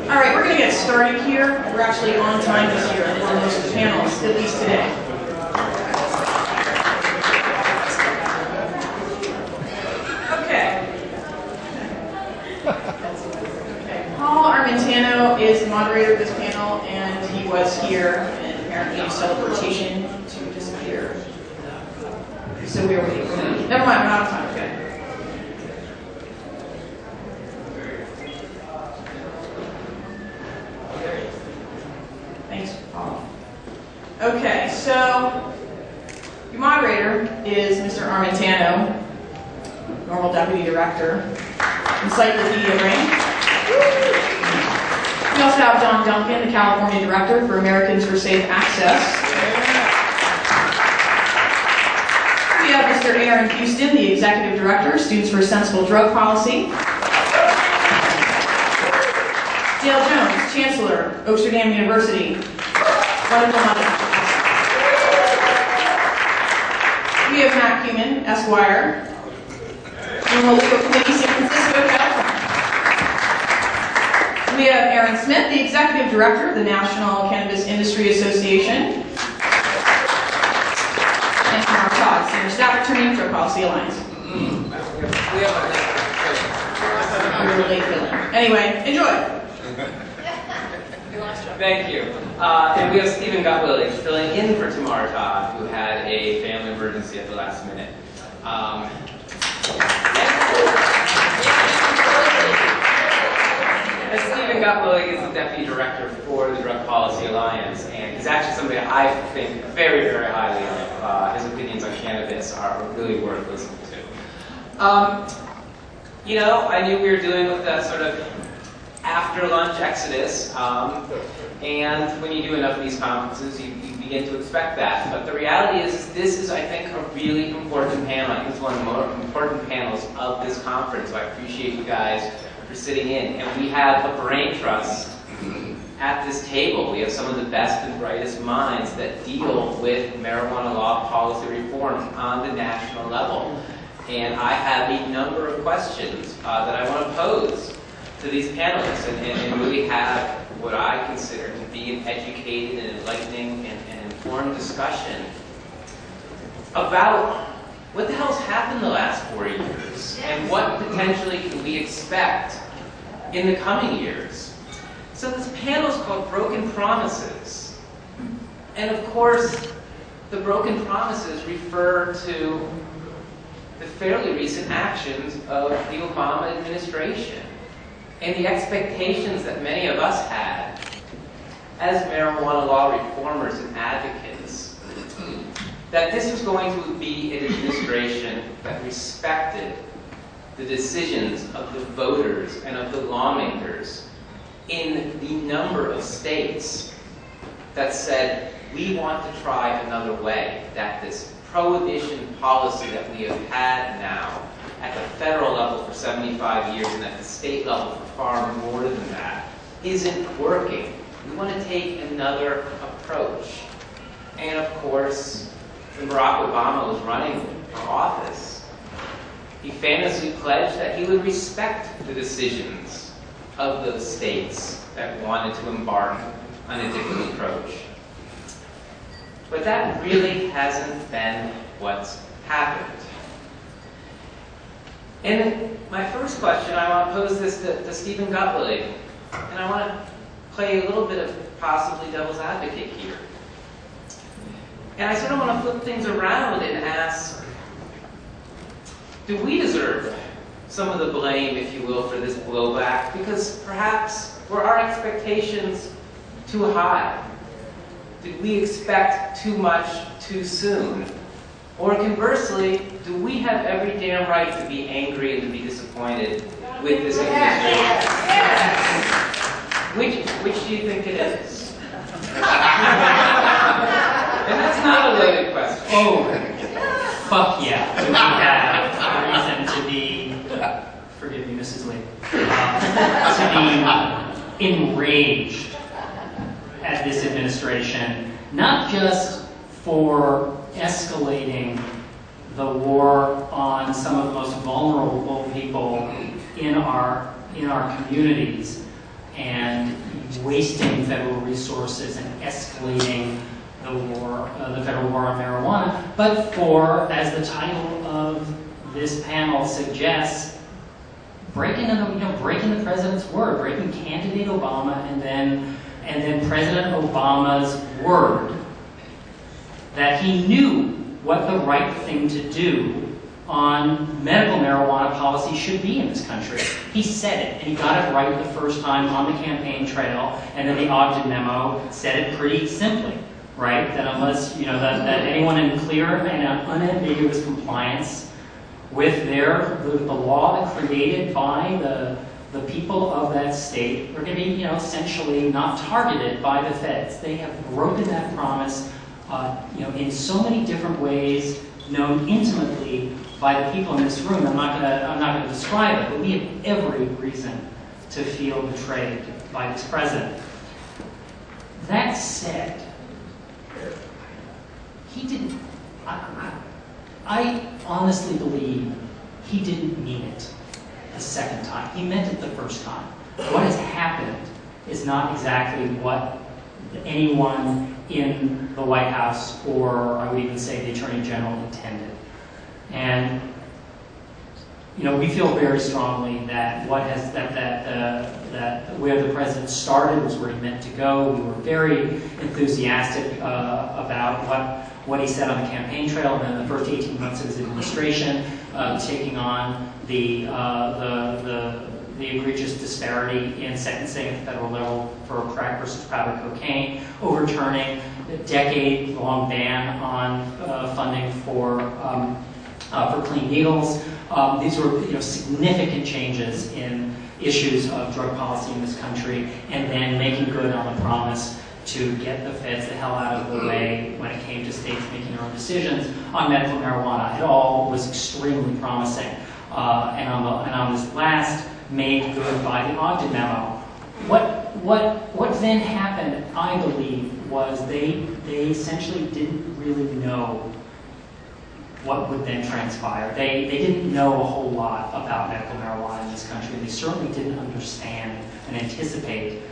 All right, we're going to get started here. We're actually on time this year for most of the panels, at least today. Paul Armentano is the moderator of this panel, and he was here, and apparently used teleportation to disappear. So we are waiting for him. Never mind, we're out of time. Okay. Thanks, Paul. Okay, so your moderator is Mr. Armentano, Normal Deputy Director, Encyclopedia Brain. We also have John Duncan, the California Director for Americans for Safe Access. We have Mr. Aaron Houston, the Executive Director, Students for Sensible Drug Policy. Dale Jones, Chancellor, Oaksterdam University. Wonderful mother. We have Matt Cuman, Esquire, Normal Legal Committee, San Francisco, California. We have Aaron Smith, the Executive Director of the National Cannabis Industry Association. And Mark Todd, Senior Staff Attorney, Drug Policy Alliance. We were late filling. Anyway, enjoy. Thank you. And we have Stephen Gottwillig filling in for Tamara Todd, who had a family emergency at the last minute. And Stephen Gottwillig is the Deputy Director for the Drug Policy Alliance, and he's actually somebody I think very, very highly of. His opinions on cannabis are really worth listening to. You know, I knew we were dealing with that sort of after-lunch exodus, and when you do enough of these conferences, you begin to expect that. But the reality is, this is, I think, a really important panel. I think it's one of the more important panels of this conference, so I appreciate you guys for sitting in. And we have a brain trust at this table. We have some of the best and brightest minds that deal with marijuana law policy reform on the national level. And I have a number of questions that I want to pose to these panelists and really have what I consider to be an educated and enlightening and informed discussion about what the hell's happened the last 4 years and what potentially can we expect in the coming years. So this panel is called Broken Promises. And of course, the broken promises refer to the fairly recent actions of the Obama administration and the expectations that many of us had as marijuana law reformers and advocates, that this was going to be an administration that respected the decisions of the voters and of the lawmakers in the number of states that said, we want to try another way, that this prohibition policy that we have had now at the federal level for 75 years and at the state level for far more than that isn't working. We want to take another approach. And of course, when Barack Obama was running for office, he famously pledged that he would respect the decisions of those states that wanted to embark on a different approach. But that really hasn't been what's happened. And my first question, I want to pose this to Stephen Gottwillig, and I want to play a little bit of possibly devil's advocate here. And I sort of want to flip things around and ask, do we deserve some of the blame, if you will, for this blowback? Because perhaps were our expectations too high? Did we expect too much too soon? Or conversely, do we have every damn right to be angry and to be disappointed with this administration? Which do you think it is? And that's not a loaded question. Oh, fuck yeah. We have a reason to be, forgive me, Mrs. Lee, to be enraged at this administration, not just for escalating the war on some of the most vulnerable people in our communities and wasting federal resources and escalating the federal war on marijuana, but for, as the title of this panel suggests, breaking the president's word, breaking candidate Obama, and then President Obama's word that he knew what the right thing to do on medical marijuana policy should be in this country. He said it, and he got it right the first time on the campaign trail, and then the Ogden memo said it pretty simply, right? That unless, that anyone in clear and unambiguous compliance with the law created by the people of that state are going to be, essentially not targeted by the feds. They have broken that promise, in so many different ways, known intimately by the people in this room. I'm not going to describe it, but we have every reason to feel betrayed by this president. That said, he didn't. I honestly believe he didn't mean it the second time. He meant it the first time. What has happened is not exactly what anyone in the White House, or I would even say the Attorney General, intended. And we feel very strongly that that where the president started was where he meant to go. We were very enthusiastic about what he said on the campaign trail, and then the first 18 months of his administration, taking on the egregious disparity in sentencing at the federal level for crack versus powder cocaine, overturning a decade-long ban on funding for clean needles. These were significant changes in issues of drug policy in this country, and then making good on the promise to get the feds the hell out of the way when it came to states making their own decisions on medical marijuana. It all was extremely promising. And on this last, made good by the Ogden memo. What then happened, I believe, was they essentially didn't really know what would then transpire. They didn't know a whole lot about medical marijuana in this country. They certainly didn't understand and anticipate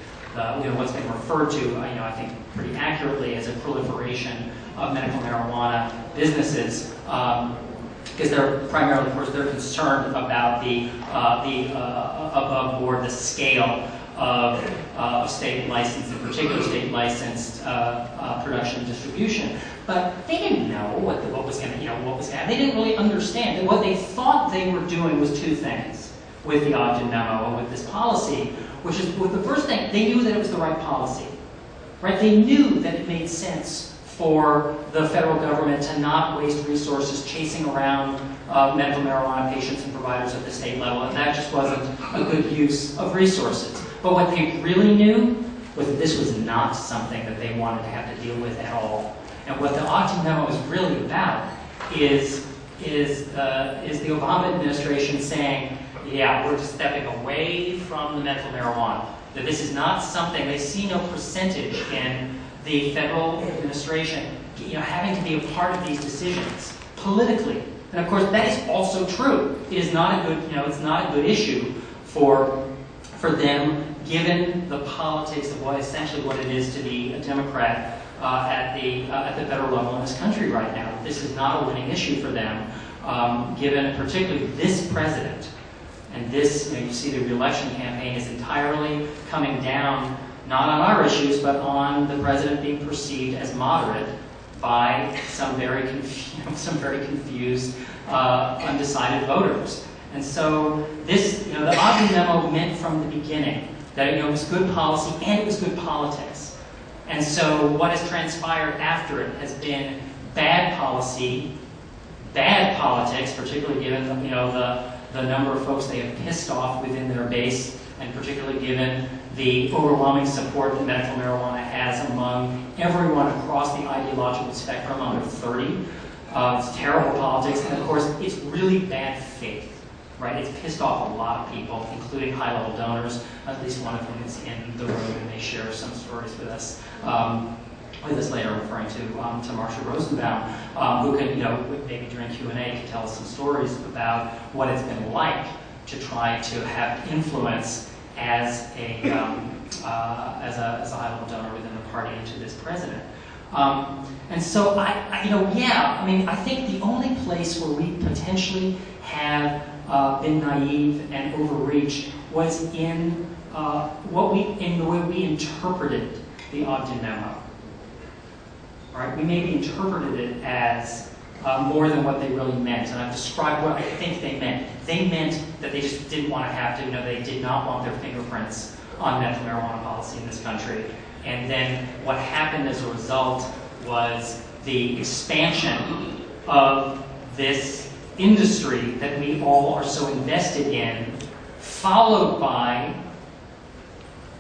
what's been referred to, I think pretty accurately, as a proliferation of medical marijuana businesses. Because they're primarily, of course, they're concerned about the above board, the scale of state licensed, in particular state licensed production and distribution. But they didn't know what was going to, they didn't really understand. And what they thought they were doing was two things with the Ogden memo and with this policy, which is, with the first thing, they knew that it was the right policy, right? They knew that it made sense for the federal government to not waste resources chasing around medical marijuana patients and providers at the state level, and that just wasn't a good use of resources. But what they really knew was that this was not something that they wanted to have to deal with at all. And what the Ogden memo is really about is the Obama administration saying, yeah, we're just stepping away from the medical marijuana. That this is not something, they see no percentage in the federal administration, having to be a part of these decisions politically. And of course, that is also true. It is not a good, it's not a good issue for them, given the politics of essentially what it is to be a Democrat at the federal level in this country right now. This is not a winning issue for them, given particularly this president. And this, you see the re-election campaign is entirely coming down not on our issues, but on the president being perceived as moderate by some very confused, undecided voters. And so this, the Ogden memo meant from the beginning that it was good policy and it was good politics. And so what has transpired after it has been bad policy, bad politics, particularly given the number of folks they have pissed off within their base, and particularly given the overwhelming support that medical marijuana has among everyone across the ideological spectrum under 30. It's terrible politics, and of course, it's really bad faith, right? It's pissed off a lot of people, including high-level donors, at least one of whom is in the room, and they share some stories with us. With us later, referring to Marcia Rosenbaum, who could, maybe during Q&A, could tell us some stories about what it's been like to try to have influence as a high-level donor within the party into this president. And so I think the only place where we potentially have been naive and overreached was in the way we interpreted the Ogden memo. All right, we maybe interpreted it as more than what they really meant, and I've described what I think they meant. They meant that they just didn't want to have to, they did not want their fingerprints on medical marijuana policy in this country. And then what happened as a result was the expansion of this industry that we all are so invested in, followed by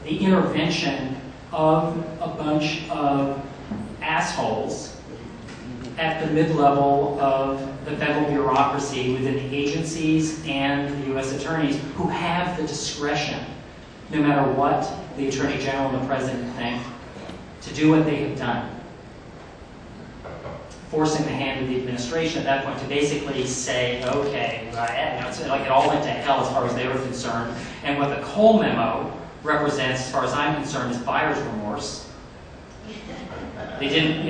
the intervention of a bunch of assholes at the mid-level of the federal bureaucracy within the agencies and the U.S. attorneys who have the discretion, no matter what the Attorney General and the President think, to do what they have done. Forcing the hand of the administration at that point to basically say, okay, it's like it all went to hell as far as they were concerned. And what the Cole memo represents, as far as I'm concerned, is buyer's remorse. They didn't,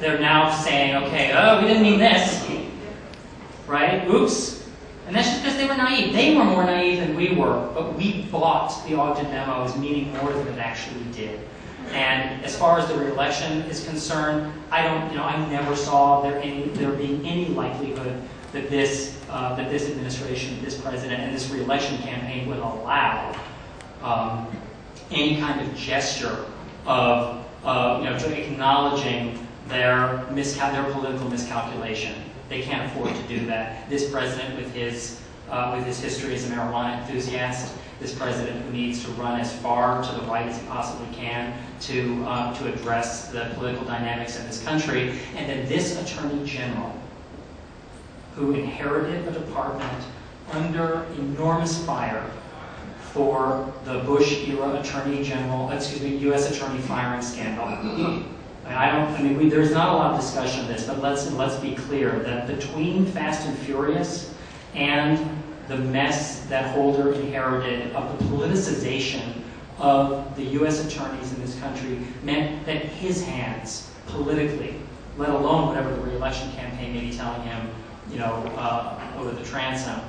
they're now saying, okay, we didn't mean this, right? Oops. And that's just because they were naive. They were more naive than we were, but we bought the Ogden memo as meaning more than it actually did. And as far as the re-election is concerned, I never saw there being any likelihood that this administration, this president, and this re-election campaign would allow any kind of gesture of acknowledging their political miscalculation. They can't afford to do that. This president, with his history as a marijuana enthusiast, this president who needs to run as far to the right as he possibly can to address the political dynamics in this country, and then this Attorney General who inherited a department under enormous fire for the Bush-era U.S. Attorney firing scandal. There's not a lot of discussion of this, but let's be clear that between Fast and Furious and the mess that Holder inherited of the politicization of the U.S. attorneys in this country meant that his hands, politically, let alone whatever the re-election campaign may be telling him, over the transom,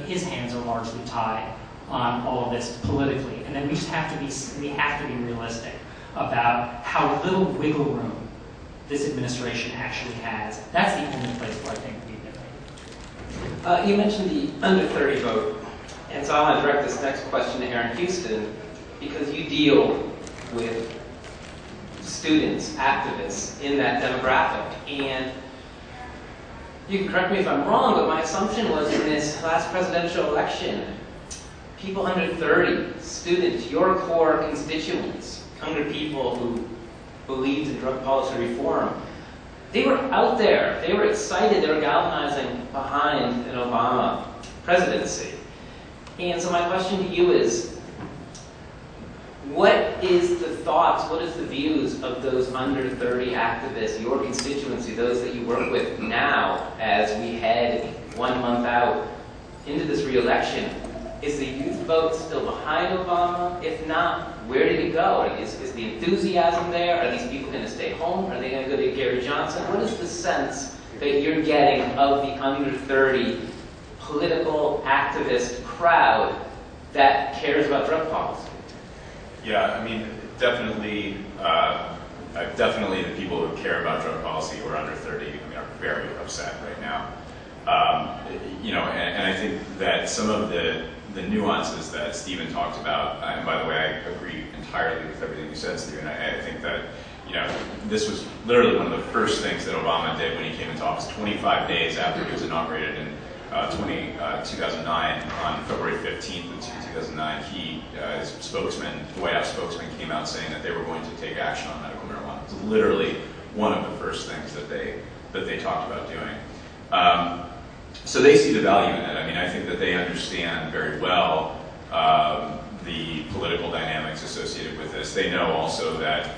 his hands are largely tied on all of this politically. And then we have to be realistic about how little wiggle room this administration actually has. That's the only place where I think we've been right. You mentioned the under 30 vote, and so I want to direct this next question to Aaron Houston, because you deal with students, activists in that demographic, and you can correct me if I'm wrong, but my assumption was in this last presidential election, people under 30, students, your core constituents, younger people who believed in drug policy reform, they were out there, they were excited, they were galvanizing behind an Obama presidency. And so my question to you is, what is the thoughts, what is the views of those under 30 activists, your constituency, those that you work with now as we head 1 month out into this re-election? Is the youth vote still behind Obama? If not, where did it go? Is the enthusiasm there? Are these people going to stay home? Are they going to go to Gary Johnson? What is the sense that you're getting of the under 30 political activist crowd that cares about drug policy? Yeah, definitely the people who care about drug policy who are under 30 are very upset right now. And I think that some of the nuances that Stephen talked about, and by the way, I agree entirely with everything you said, Stephen. I think that, this was literally one of the first things that Obama did when he came into office, 25 days after he was inaugurated in 2009, on February 15th of 2009, his spokesman, the White House spokesman, came out saying that they were going to take action on medical marijuana. It's literally one of the first things that they talked about doing. So they see the value in it. I think that they understand very well the political dynamics associated with this. They know also that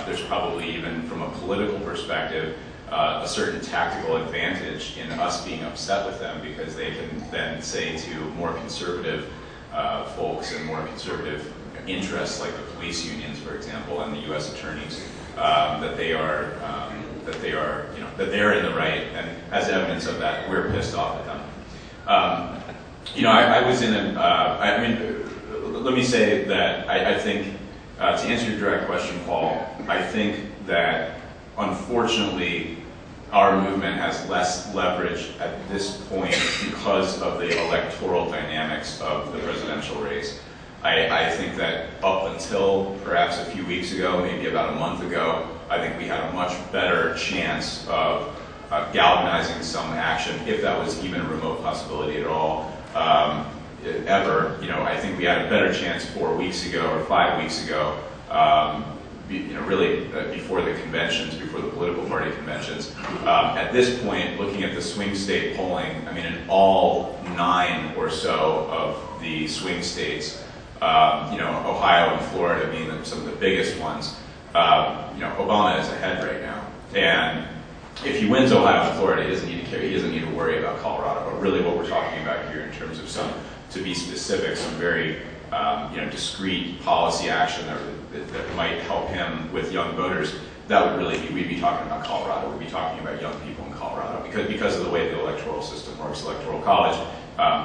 there's probably, even from a political perspective, a certain tactical advantage in us being upset with them, because they can then say to more conservative folks and more conservative interests, like the police unions, for example, and the U.S. attorneys, that they are in the right, and as evidence of that, we're pissed off at them. I was in let me say that I think, to answer your direct question, Paul, I think that unfortunately our movement has less leverage at this point because of the electoral dynamics of the presidential race. I think that up until perhaps a few weeks ago, maybe about a month ago, I think we had a much better chance of galvanizing some action, if that was even a remote possibility at all, ever. I think we had a better chance 4 weeks ago or 5 weeks ago, really before the conventions, before the political party conventions. At this point, looking at the swing state polling, in all 9 or so of the swing states, Ohio and Florida being some of the biggest ones, Obama is ahead right now. And if he wins Ohio and Florida, he doesn't need to care. He doesn't need to worry about Colorado. But really, what we're talking about here, in terms of to be specific, some very discrete policy action that might help him with young voters, that would really be, we'd be talking about Colorado. We'd be talking about young people in Colorado, because of the way the electoral system works, electoral college.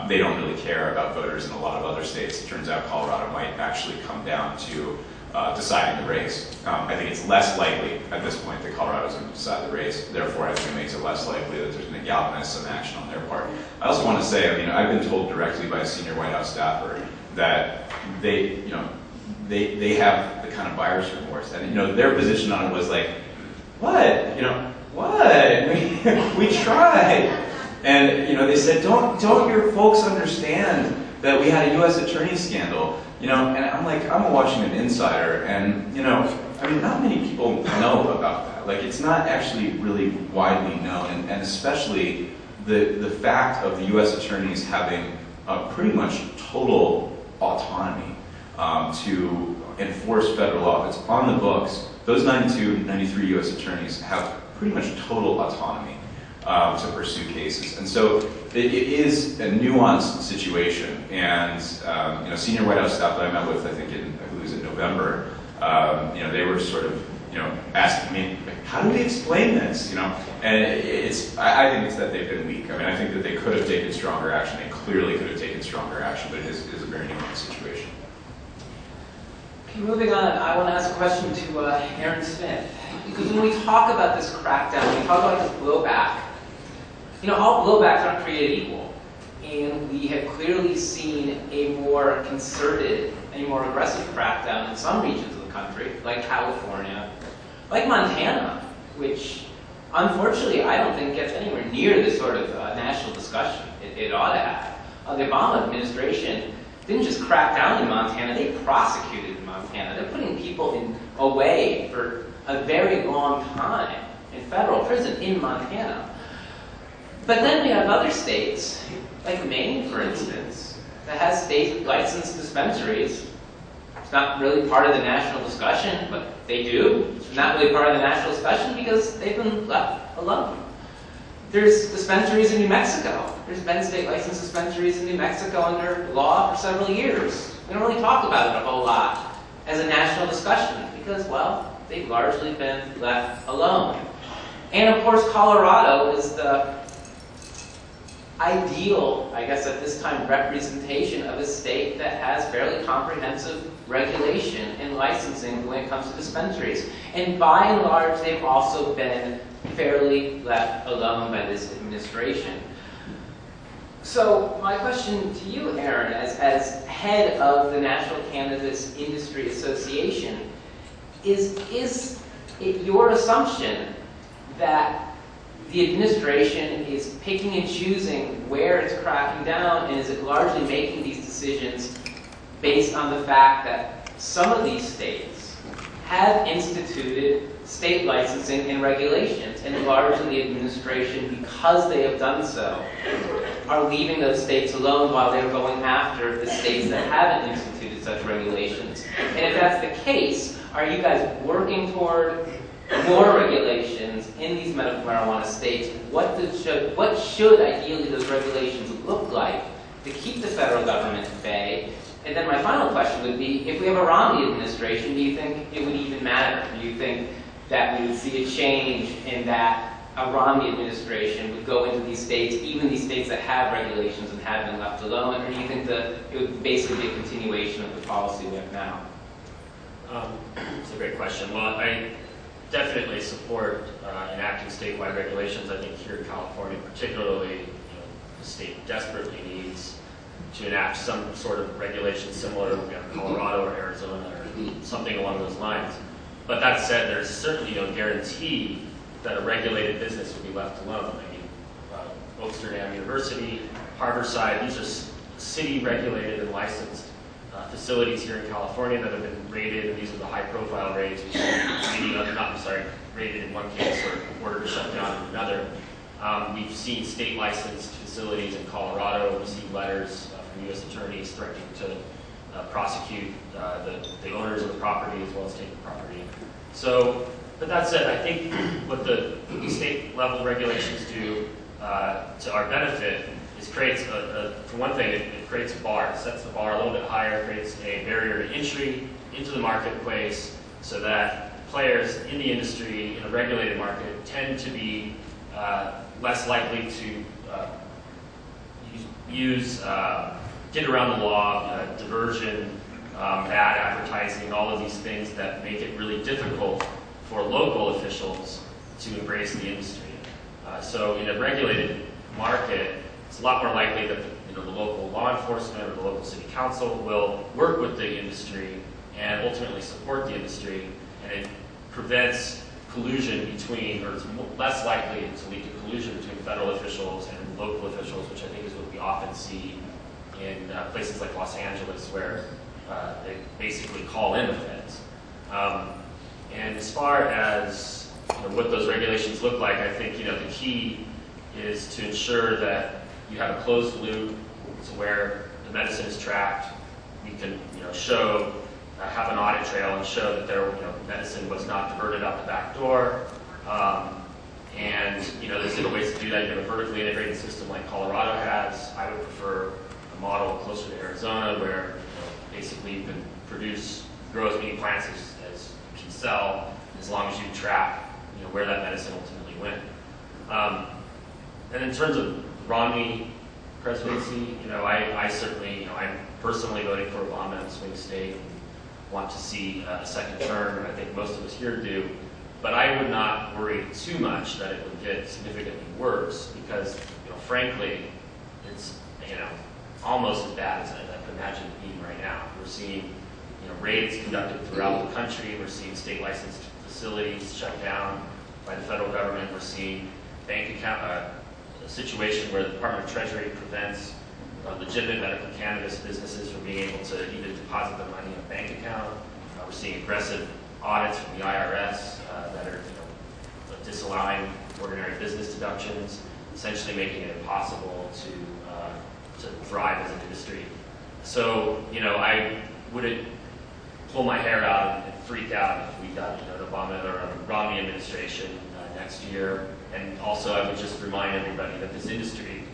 They don't really care about voters in a lot of other states. It turns out Colorado might actually come down to deciding the race. I think it's less likely at this point that Colorado is going to decide the race. Therefore, I think it makes it less likely that there's going to galvanize some action on their part. I also want to say, I've been told directly by a senior White House staffer that they have the kind of buyer's remorse, and their position on it was like, what? We tried. And they said, don't your folks understand that we had a U.S. attorney scandal? And I'm like, I'm a Washington insider, and not many people know about that. Like, it's not actually really widely known, and especially the fact of the U.S. attorneys having pretty much total autonomy to enforce federal law. It's on the books. Those 92, 93 U.S. attorneys have pretty much total autonomy to pursue cases. And so it is a nuanced situation. And senior White House staff that I met with, I think it was in November, they were sort of asking me, how do we explain this? And I think it's that they've been weak. I think that they could have taken stronger action. They clearly could have taken stronger action, but it is a very nuanced situation. Okay, moving on, I want to ask a question to Aaron Smith. Because when we talk about this crackdown, we talk about this blowback, all blowbacks aren't created equal. And we have clearly seen a more concerted, a more aggressive crackdown in some regions of the country, like California, like Montana, which unfortunately I don't think gets anywhere near this sort of national discussion it ought to have. The Obama administration didn't just crack down in Montana, they prosecuted in Montana. They're putting people away for a very long time in federal prison in Montana. But then we have other states, like Maine, for instance, that has state-licensed dispensaries. It's not really part of the national discussion, but they do. It's not really part of the national discussion because they've been left alone. There's dispensaries in New Mexico. There's been state-licensed dispensaries in New Mexico under law for several years. We don't really talk about it a whole lot as a national discussion because, well, they've largely been left alone. And of course, Colorado is the ideal, I guess at this time, representation of a state that has fairly comprehensive regulation and licensing when it comes to dispensaries. And by and large, they've also been fairly left alone by this administration. So my question to you, Aaron, as head of the National Cannabis Industry Association, is it your assumption that the administration is picking and choosing where it's cracking down, and is it largely making these decisions based on the fact that some of these states have instituted state licensing and regulations, and largely the administration, because they have done so, are leaving those states alone while they're going after the states that haven't instituted such regulations? And if that's the case, are you guys working toward more regulations in these medical marijuana states, what should ideally those regulations look like to keep the federal government at bay? And then my final question would be, if we have a Romney administration, do you think it would even matter? Do you think that we would see a change in that a Romney administration would go into these states, even these states that have regulations and have been left alone? Or do you think that it would basically be a continuation of the policy we have now? It's a great question. Well, I definitely support enacting statewide regulations. I think here in California particularly, the state desperately needs to enact some sort of regulation similar to Colorado or Arizona or something along those lines. But that said, there's certainly no guarantee that a regulated business would be left alone. I mean, Oaksterdam University, Harborside, these are city-regulated and licensed facilities here in California that have been raided, and these are the high-profile raids. We've seen raided in one case or ordered to shut down in another. We've seen state-licensed facilities in Colorado receive letters from U.S. attorneys threatening to prosecute the owners of the property as well as take the property. So, but that said, I think what the state-level regulations do to our benefit is creates, for one thing, it creates a bar. It sets the bar a little bit higher, creates a barrier to entry into the marketplace so that players in the industry in a regulated market tend to be less likely to get around the law, diversion, bad advertising, all of these things that make it really difficult for local officials to embrace the industry. So in a regulated market, it's a lot more likely that the local law enforcement or the local city council will work with the industry and ultimately support the industry, and it prevents collusion between, or it's less likely to lead to collusion between federal officials and local officials, which I think is what we often see in places like Los Angeles, where they basically call in the feds. And as far as what those regulations look like, I think the key is to ensure that you have a closed loop to where the medicine is tracked. We can show, have an audit trail and show that their medicine was not diverted out the back door. And there's different ways to do that. You have a vertically integrated system like Colorado has. I would prefer a model closer to Arizona where basically you can grow as many plants as you can sell, as long as you track where that medicine ultimately went. And in terms of Romney presidency, I certainly, I'm personally voting for Obama in a swing state and want to see a second term, and I think most of us here do. But I would not worry too much that it would get significantly worse because, frankly, it's almost as bad as I can imagine it being right now. We're seeing raids conducted throughout the country. We're seeing state licensed facilities shut down by the federal government. We're seeing bank account a situation where the Department of Treasury prevents legitimate medical cannabis businesses from being able to even deposit their money in a bank account. We're seeing aggressive audits from the IRS that are disallowing ordinary business deductions, essentially making it impossible to thrive as an industry. So, I wouldn't pull my hair out and freak out if we got an Obama or a Romney administration next year. And also, I would just remind everybody that this industry,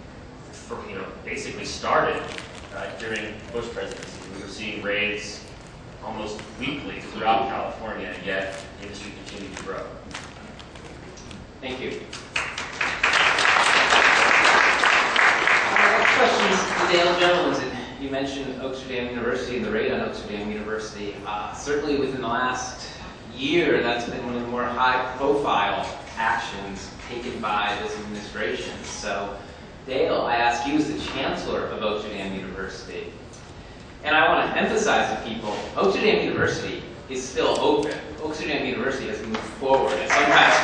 basically started during the Bush presidency. We were seeing raids almost weekly throughout California, and yet the industry continued to grow. Thank you. Questions to Dale Jones. You mentioned Oaksterdam University and the raid on Oaksterdam University. Certainly within the last year, that's been one of the more high-profile actions taken by this administration. So, Dale, I ask you as the chancellor of Oaksterdam University, and I want to emphasize to people, Oaksterdam University is still open. Oaksterdam University has moved forward. And sometimes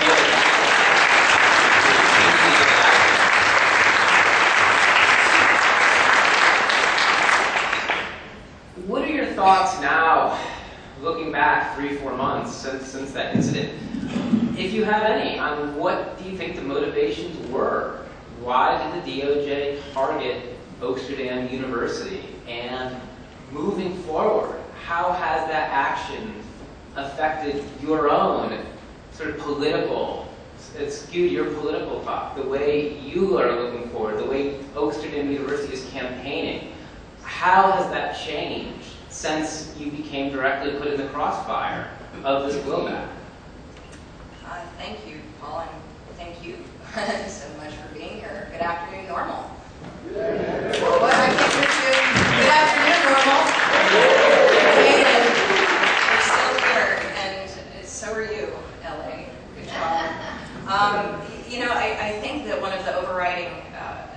what are your thoughts now, looking back 3-4 months since that incident, if you have any, on what do you think the motivations were? Why did the DOJ target Oaksterdam University? And moving forward, how has that action affected your own sort of political, it skewed your political talk, the way you are looking forward, the way Oaksterdam University is campaigning. How has that changed since you became directly put in the crossfire of this blowback? Thank you, Paul, and thank you so much for being here. Good afternoon, Normal. What I can't hear you. Good afternoon, Normal. Hey, and you're still here, and so are you, LA. Good job. You know, I think that one of the overriding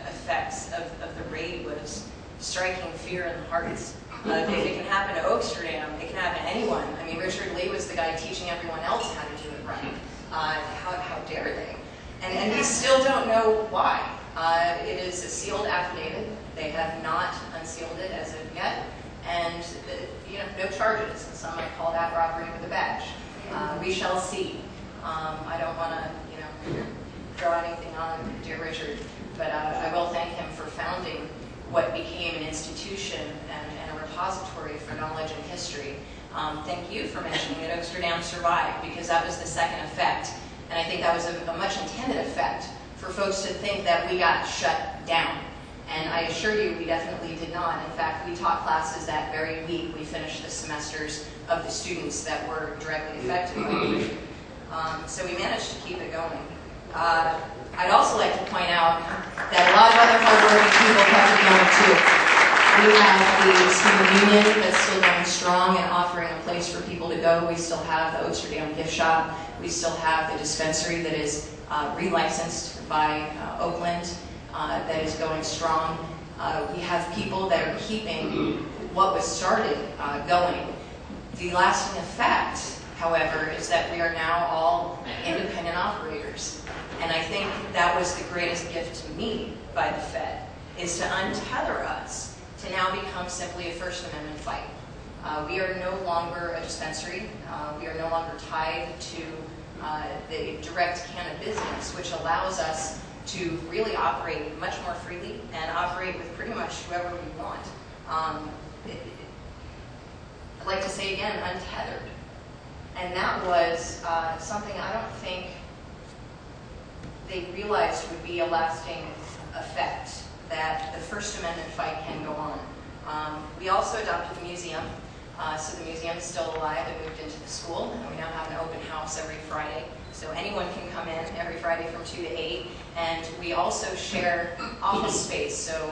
effects of the raid was striking fear in the hearts. If it can happen to Oaksterdam, it can happen to anyone. I mean, Richard Lee was the guy teaching everyone else how to do it right. How dare they? And we still don't know why. It is a sealed affidavit. They have not unsealed it as of yet. And you know, no charges. Some might call that robbery with a badge. We shall see. I don't want to, throw anything on dear Richard, but I will thank him for founding what became an institution and a repository for knowledge and history. Thank you for mentioning that Oaksterdam survived, because that was the second effect. And I think that was a much intended effect for folks to think that we got shut down. And I assure you, we definitely did not. In fact, we taught classes that very week. We finished the semesters of the students that were directly affected by it. So we managed to keep it going. I'd also like to point out that a lot of other hardworking people kept it going too. We have the student union that's still going strong and offering a place for people to go. We still have the Oaksterdam gift shop. We still have the dispensary that is relicensed by Oakland that is going strong. We have people that are keeping what was started going. The lasting effect, however, is that we are now all independent operators. And I think that was the greatest gift to me by the Fed, is to untether us to now become simply a First Amendment fight. We are no longer a dispensary. We are no longer tied to the direct cannabis business, which allows us to really operate much more freely and operate with pretty much whoever we want. I'd like to say again, untethered. And that was something I don't think they realized would be a lasting effect, that the First Amendment fight can go on. We also adopted the museum, so the museum is still alive. It moved into the school, and we now have an open house every Friday. So anyone can come in every Friday from 2 to 8. And we also share office space. So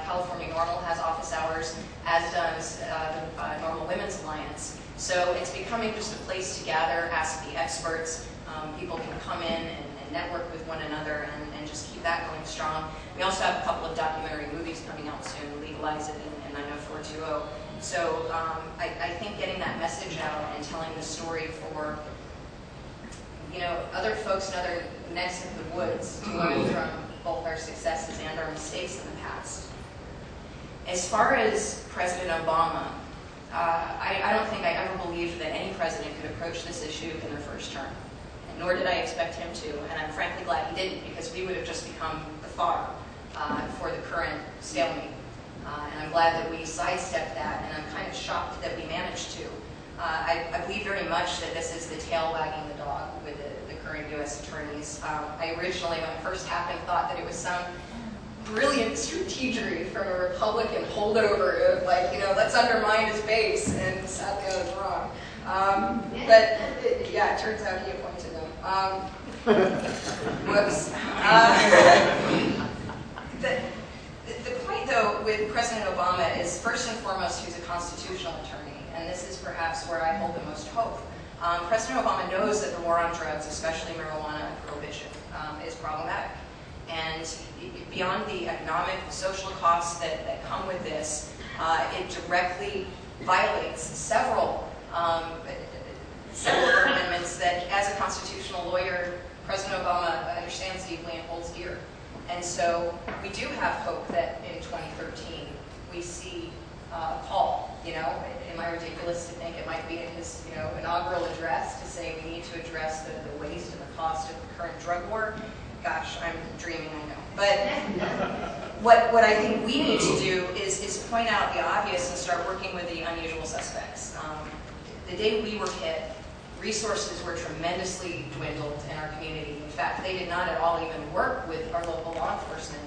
California Normal has office hours, as does the Normal Women's Alliance. So it's becoming just a place to gather, ask the experts. People can come in and network with one another and just keep that going strong. We also have a couple of documentary movies coming out soon, Legalize It and 90420. So I think getting that message out and telling the story for other folks and other necks of the woods to learn from both our successes and our mistakes in the past. As far as President Obama, I don't think I ever believed that any president could approach this issue in their first term. Nor did I expect him to, and I'm frankly glad he didn't, because we would have just become the fodder for the current stalemate. And I'm glad that we sidestepped that, and I'm kind of shocked that we managed to. I believe very much that this is the tail wagging the dog with the current U.S. attorneys. I originally, when it first happened, thought that it was some brilliant strategery from a Republican holdover of let's undermine his base, and sadly I was wrong. But yeah, it turns out he appointed them. Whoops. The point, though, with President Obama is, first and foremost, he's a constitutional attorney, and this is perhaps where I hold the most hope. President Obama knows that the war on drugs, especially marijuana prohibition, is problematic. And beyond the economic, the social costs that come with this, it directly violates several amendments that, as a constitutional lawyer, President Obama understands deeply and holds dear. And so we do have hope that in 2013 we see Paul, am I ridiculous to think it might be in his inaugural address to say we need to address the waste and the cost of the current drug war? Gosh, I'm dreaming, I know. But what I think we need to do is point out the obvious and start working with the unusual suspects. The day we were hit, resources were tremendously dwindled in our community. In fact, they did not at all even work with our local law enforcement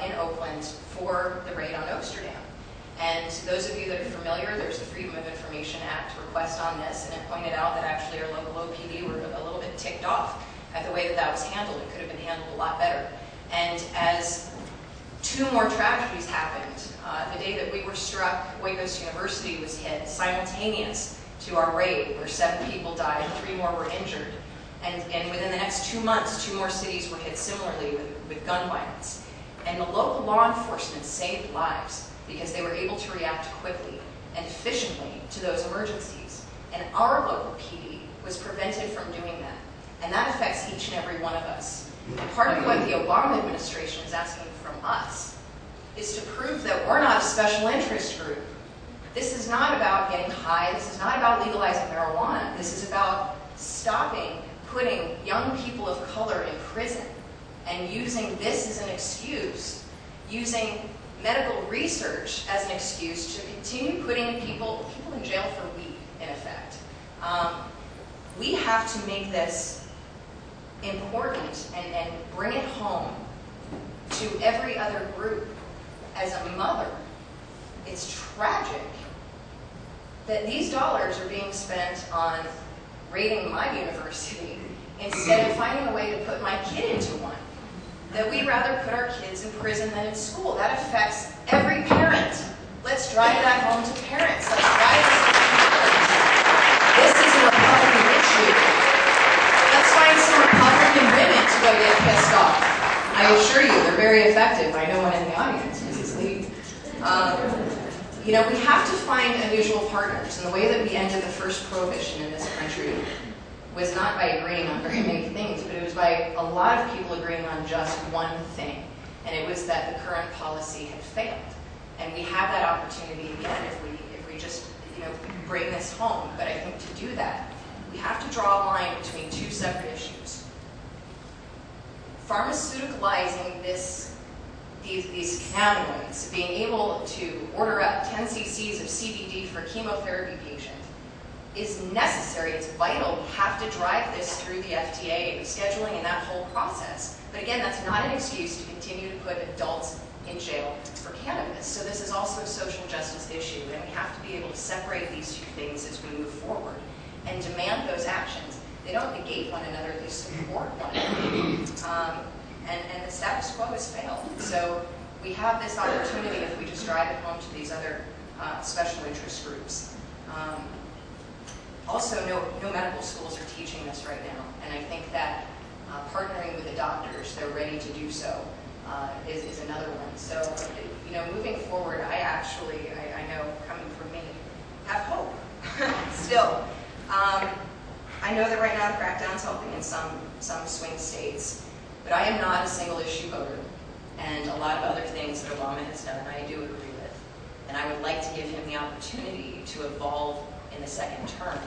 in Oakland for the raid on Amsterdam. And those of you that are familiar, there's the Freedom of Information Act request on this, and it pointed out that actually our local OPD were a little bit ticked off at the way that that was handled. It could have been handled a lot better. And as 2 more tragedies happened, the day that we were struck, Wake Coast University was hit simultaneous to our raid, where 7 people died, 3 more were injured. And within the next 2 months, 2 more cities were hit similarly with gun violence. And the local law enforcement saved lives because they were able to react quickly and efficiently to those emergencies. And our local PD was prevented from doing that. And that affects each and every one of us. And part of what the Obama administration is asking from us is to prove that we're not a special interest group. This is not about getting high. This is not about legalizing marijuana. This is about stopping putting young people of color in prison and using this as an excuse, using medical research as an excuse to continue putting people in jail for weed, in effect. We have to make this important and bring it home to every other group. As a mother, it's tragic that these dollars are being spent on raiding my university instead of finding a way to put my kid into one. That we'd rather put our kids in prison than in school. That affects every parent. Let's drive that home to parents. Let's drive this home to parents. This is a Republican issue. Let's find some Republican women to go get pissed off. I assure you, they're very effective. I know one in the audience, Mrs. Lee. You know, we have to find unusual partners. And the way that we ended the first prohibition in this country was not by agreeing on very many things, but it was by a lot of people agreeing on just one thing. And it was that the current policy had failed. And we have that opportunity again if we just, you know, bring this home. But I think to do that, we have to draw a line between 2 separate issues. Pharmaceuticalizing these cannabinoids, being able to order up 10 cc's of CBD for chemotherapy patients, is necessary. It's vital. We have to drive this through the FDA scheduling and that whole process. But again, that's not an excuse to continue to put adults in jail for cannabis. So this is also a social justice issue, and we have to be able to separate these 2 things as we move forward and demand those actions. They don't negate one another, they support one another. And the status quo has failed. So we have this opportunity if we just drive it home to these other special interest groups. Also, no medical schools are teaching this right now, and I think that partnering with the doctors, they're ready to do so, is another one. So, you know, moving forward, I know, coming from me, have hope, still. I know that right now crackdown's helping in some swing states, but I am not a single issue voter, and a lot of other things that Obama has done, I do agree with. And I would like to give him the opportunity to evolve in the second term.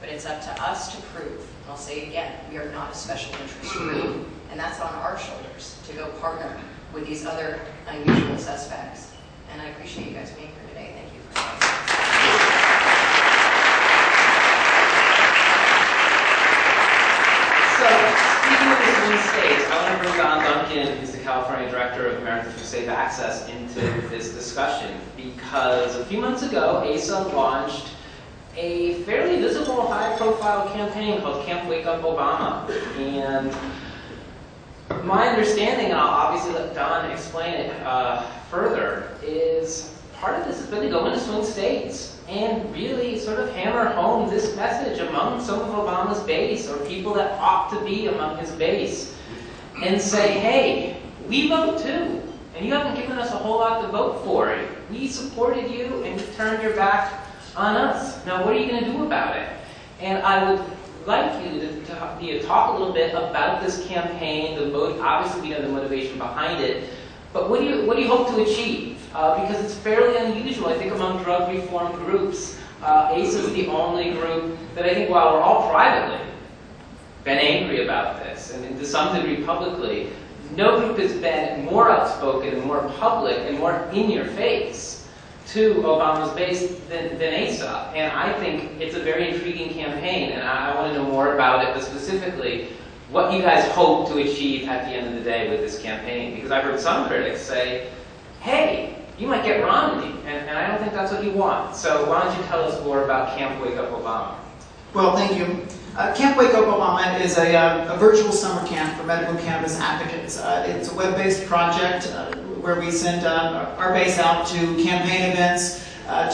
But it's up to us to prove, and I'll say it again, we are not a special interest group, and that's on our shoulders to go partner with these other unusual suspects. And I appreciate you guys being here today. Thank you for having me. So, speaking of the swing states, I want to bring Don Duncan, who's the California Director of Americans for Safe Access, into this discussion, because a few months ago, ASA launched a fairly visible, high-profile campaign called Camp Wake Up Obama. And my understanding, and I'll obviously let Don explain it further, is part of this is really go into swing states and really sort of hammer home this message among some of Obama's base, or people that ought to be among his base, and say, hey, we vote too, and you haven't given us a whole lot to vote for. We supported you, and you turned your back on us. Now, what are you going to do about it? And I would like you to talk a little bit about this campaign, obviously we know the motivation behind it, but what do you hope to achieve? Because it's fairly unusual, I think, among drug reform groups. ACE is the only group that I think, while we're all privately been angry about this, and to some degree publicly, no group has been more outspoken and more public and more in your face to Obama's base than ASAP. And I think it's a very intriguing campaign, and I want to know more about it, but specifically, what you guys hope to achieve at the end of the day with this campaign. Because I've heard some critics say, hey, you might get Romney, and I don't think that's what you want. So why don't you tell us more about Camp Wake Up Obama? Well, thank you. Camp Wake Up Obama is a virtual summer camp for medical cannabis advocates. It's a web-based project where we send our base out to campaign events,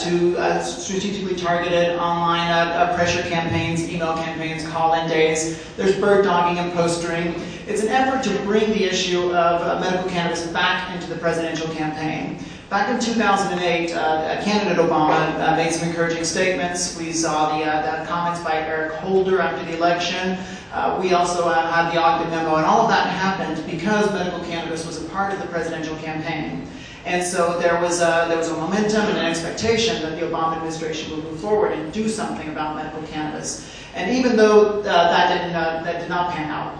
to strategically targeted online pressure campaigns, email campaigns, call-in days. There's bird dogging and postering. It's an effort to bring the issue of medical cannabis back into the presidential campaign. Back in 2008, candidate Obama made some encouraging statements. We saw the comments by Eric Holder after the election. We also had the Ogden memo, and all of that happened because medical cannabis was a part of the presidential campaign. And so there was a momentum and an expectation that the Obama administration would move forward and do something about medical cannabis. And even though that did not pan out,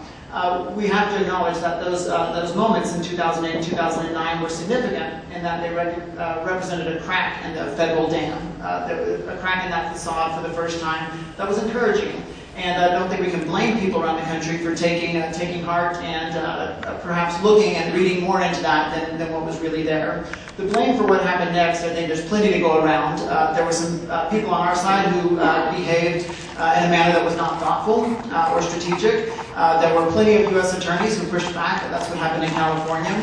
we have to acknowledge that those moments in 2008 and 2009 were significant in that they represented a crack in the federal dam, a crack in that facade for the first time. That was encouraging. And I don't think we can blame people around the country for taking heart and perhaps looking and reading more into that than what was really there. The blame for what happened next, I think there's plenty to go around. There were some people on our side who behaved in a manner that was not thoughtful or strategic. There were plenty of U.S. attorneys who pushed back. That's what happened in California.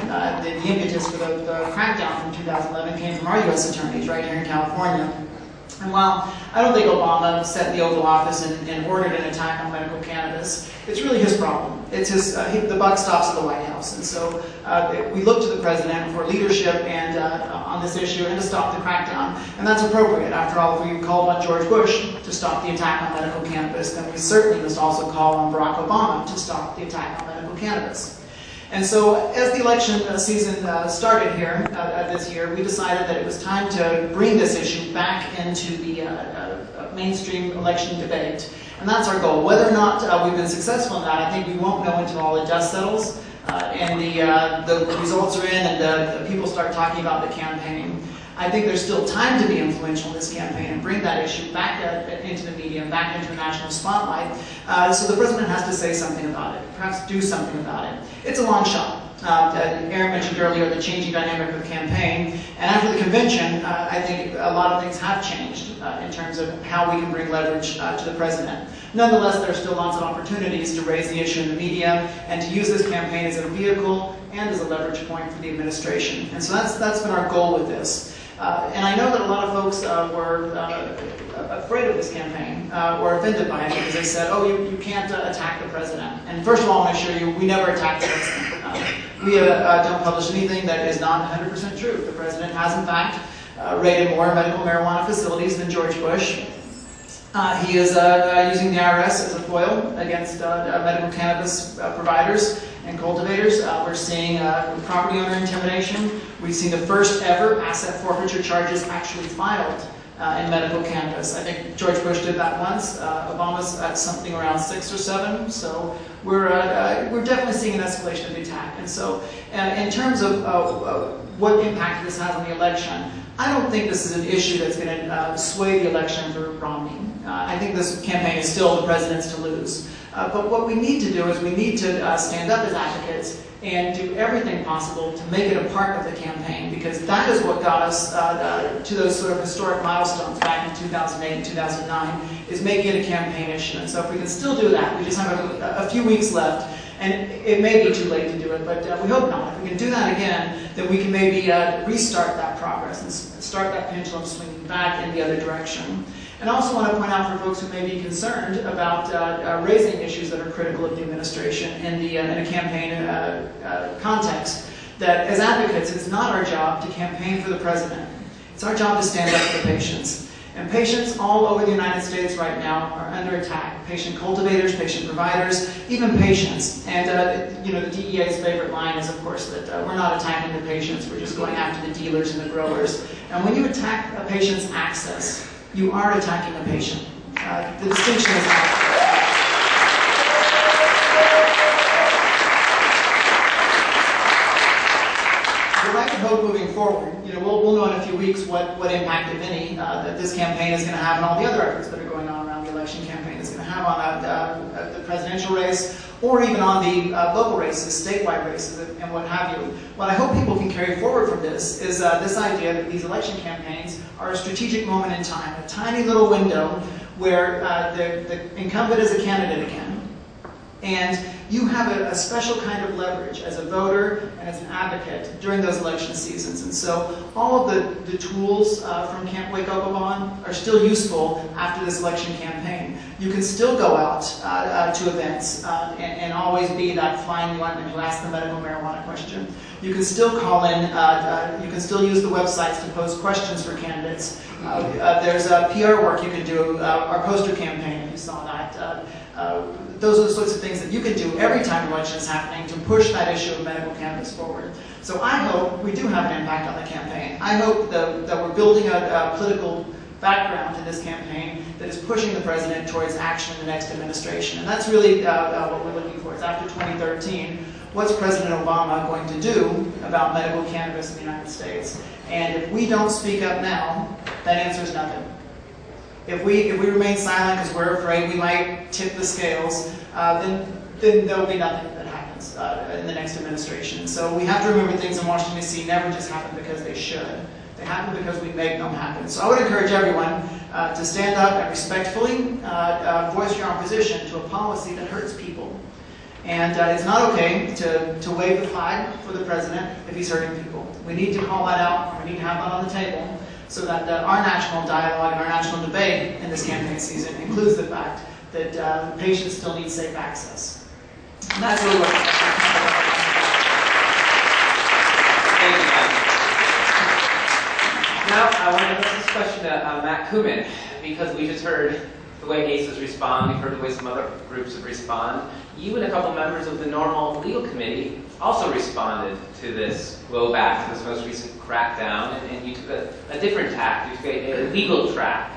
The impetus for the crackdown from 2011 came from our U.S. attorneys right here in California. And while I don't think Obama sat in the Oval Office and ordered an attack on medical cannabis, it's really his problem. It's his, the buck stops at the White House. And so we look to the president for leadership and on this issue and to stop the crackdown. And that's appropriate. After all, if we called on George Bush to stop the attack on medical cannabis, then we certainly must also call on Barack Obama to stop the attack on medical cannabis. And so as the election season started here this year, we decided that it was time to bring this issue back into the mainstream election debate. And that's our goal. Whether or not we've been successful in that, I think we won't know until all the dust settles and the results are in and people start talking about the campaign. I think there's still time to be influential in this campaign and bring that issue back into the media and back into the national spotlight. So the president has to say something about it, perhaps do something about it. It's a long shot. Aaron mentioned earlier the changing dynamic of the campaign, and after the convention, I think a lot of things have changed in terms of how we can bring leverage to the president. Nonetheless, there are still lots of opportunities to raise the issue in the media and to use this campaign as a vehicle and as a leverage point for the administration. And so that's been our goal with this. And I know that a lot of folks were afraid of this campaign or offended by it because they said, oh, you can't attack the president. And first of all, I want to assure you, we never attack the president. We don't publish anything that is not 100% true. The president has, in fact, raided more medical marijuana facilities than George Bush. He is using the IRS as a foil against medical cannabis providers and cultivators. We're seeing property owner intimidation. We've seen the first ever asset forfeiture charges actually filed in medical cannabis. I think George Bush did that once. Obama's at something around 6 or 7. So we're definitely seeing an escalation of the attack. And so in terms of what impact this has on the election, I don't think this is an issue that's going to sway the election for Romney. I think this campaign is still the president's to lose. But what we need to do is we need to stand up as advocates and do everything possible to make it a part of the campaign, because that is what got us to those sort of historic milestones back in 2008 and 2009, is making it a campaign issue. And so if we can still do that, we just have a few weeks left, and it may be too late to do it, but we hope not. If we can do that again, then we can maybe restart that progress and start that pendulum swinging back in the other direction. And I also want to point out for folks who may be concerned about raising issues that are critical of the administration in a campaign context, that as advocates, it's not our job to campaign for the president. It's our job to stand up for the patients. And patients all over the United States right now are under attack. Patient cultivators, patient providers, even patients. And you know, the DEA's favorite line is, of course, that we're not attacking the patients, we're just going after the dealers and the growers. And when you attack a patient's access, you are attacking a patient. The distinction is what I would hope moving forward. You know, we'll know in a few weeks what impact, if any, that this campaign is going to have and all the other efforts that are going on around the election campaign is going to have on the presidential race, or even on the local races, statewide races, and what have you. What I hope people can carry forward from this is this idea that these election campaigns are a strategic moment in time, a tiny little window where the incumbent is a candidate again. And you have a special kind of leverage as a voter and as an advocate during those election seasons. And so all of the tools from Can't Wake Up On are still useful after this election campaign. You can still go out to events and always be that flying one who asks the medical marijuana question. You can still call in, you can still use the websites to post questions for candidates. There's PR work you can do, our poster campaign, if you saw that. Those are the sorts of things that you can do every time an election is happening to push that issue of medical cannabis forward. So I hope we do have an impact on the campaign. I hope that we're building a political background to this campaign that is pushing the president towards action in the next administration. And that's really what we're looking for. It's after 2013. What's President Obama going to do about medical cannabis in the United States? And if we don't speak up now, that answers nothing. If we remain silent because we're afraid we might tip the scales, then there'll be nothing that happens in the next administration. So we have to remember things in Washington, D.C. never just happen because they should. They happen because we make them happen. So I would encourage everyone to stand up and respectfully voice your opposition to a policy that hurts people. And it's not okay to wave the flag for the president if he's hurting people. We need to call that out. We need to have that on the table, so that our national dialogue and our national debate in this campaign season includes the fact that patients still need safe access. And that's really what Thank you, Matt. Now, I want to put this question to Matt Kumin, because we just heard the way ACEs respond, we've heard the way some other groups have responded. You and a couple members of the NORML Legal Committee also responded to this blowback, to this most recent crackdown, and you took a different tack. You took a legal track,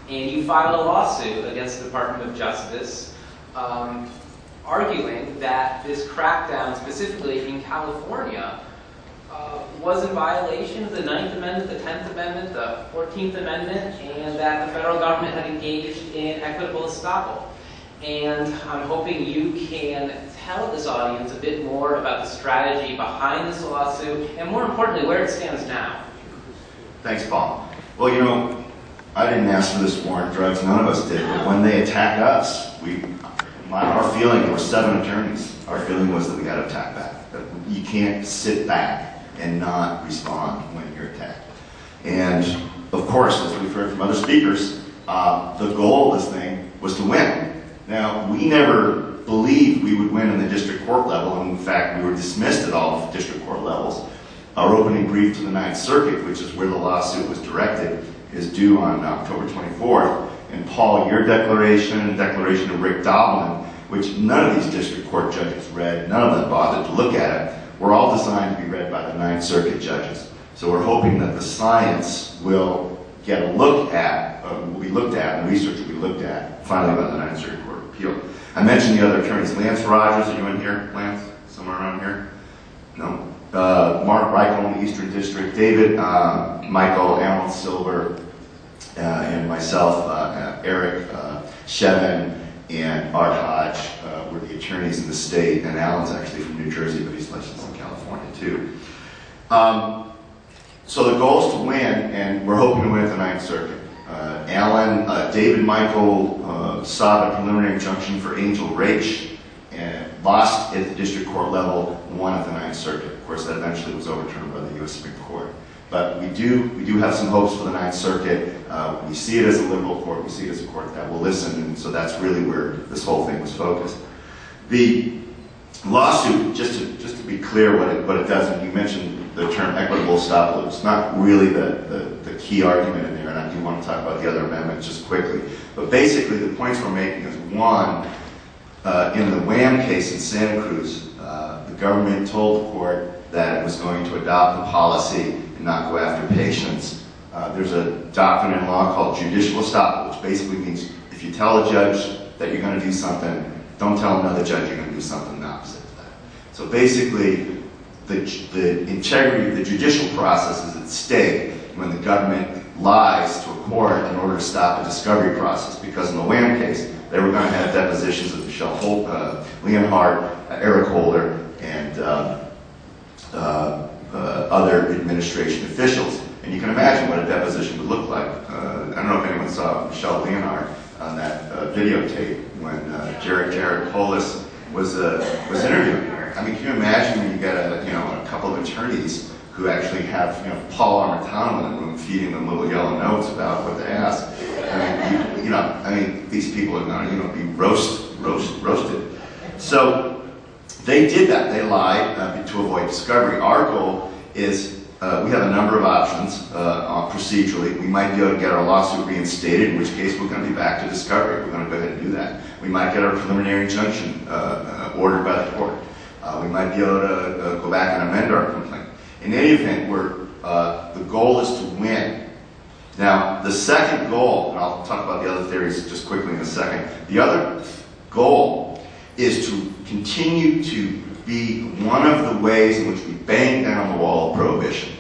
and you filed a lawsuit against the Department of Justice, arguing that this crackdown, specifically in California, was in violation of the 9th Amendment, the 10th Amendment, the 14th Amendment, and that the federal government had engaged in equitable estoppel. And I'm hoping you can tell this audience a bit more about the strategy behind this lawsuit, and more importantly, where it stands now. Thanks, Paul. Well, you know, I didn't ask for this war on drugs, none of us did, but when they attacked us, our feeling, there were 7 attorneys, our feeling was that we got to attack back. That you can't sit back and not respond when you're attacked. And of course, as we've heard from other speakers, the goal of this thing was to win. Now, we never believed we would win in the district court level, and in fact, we were dismissed at all of district court levels. Our opening brief to the 9th Circuit, which is where the lawsuit was directed, is due on October 24th. And Paul, your declaration, declaration of Rick Doblin, which none of these district court judges read, none of them bothered to look at it, were all designed to be read by the 9th Circuit judges. So we're hoping that the science will get a look at, will be looked at, and the research will be looked at, finally by the 9th Circuit Court of Appeal. I mentioned the other attorneys. Lance Rogers, are you in here, Lance? Somewhere around here? No. Mark Reichel in the Eastern District, David, Michael, Alan Silver, and myself, Eric Shevin, and Art Hodge were the attorneys in the state, and Alan's actually from New Jersey, but he's licensed in California too. So the goal is to win, and we're hoping to win at the 9th Circuit. Alan, David Michael sought a preliminary injunction for Angel Raich, and lost at the district court level, won at the 9th Circuit. Of course, that eventually was overturned by the U.S. Supreme Court. But we do have some hopes for the 9th Circuit. We see it as a liberal court. We see it as a court that will listen, and so that's really where this whole thing was focused. The lawsuit, just to be clear what it does, and you mentioned the term equitable estoppel, it's not really the key argument in there, and I do want to talk about the other amendments just quickly. But basically, the points we're making is, one, in the Wham case in Santa Cruz, the government told the court that it was going to adopt the policy and not go after patients. There's a doctrine in law called judicial estoppel, which basically means if you tell a judge that you're going to do something, don't tell another judge you're going to do something the opposite of that. So basically, the integrity of the judicial process is at stake when the government lies to a court in order to stop a discovery process. Because in the Wham case, they were going to have depositions of Michelle Holt, Leonhardt, Eric Holder, and other administration officials. And you can imagine what a deposition would look like. I don't know if anyone saw Michelle Leonhardt on that videotape when Jared Polis was interviewing her. I mean, can you imagine when you get a couple of attorneys who actually have Paul Armentano in the room feeding them little yellow notes about what they ask? I mean, these people are going to be roasted. So they did that. They lied to avoid discovery. Our goal is we have a number of options procedurally. We might be able to get our lawsuit reinstated, in which case we're going to be back to discovery. We're going to go ahead and do that. We might get our preliminary injunction ordered by the court. We might be able to go back and amend our complaint. In any event, the goal is to win. Now, the second goal, and I'll talk about the other theories just quickly in a second. The other goal is to continue to be one of the ways in which we bang down the wall of prohibition.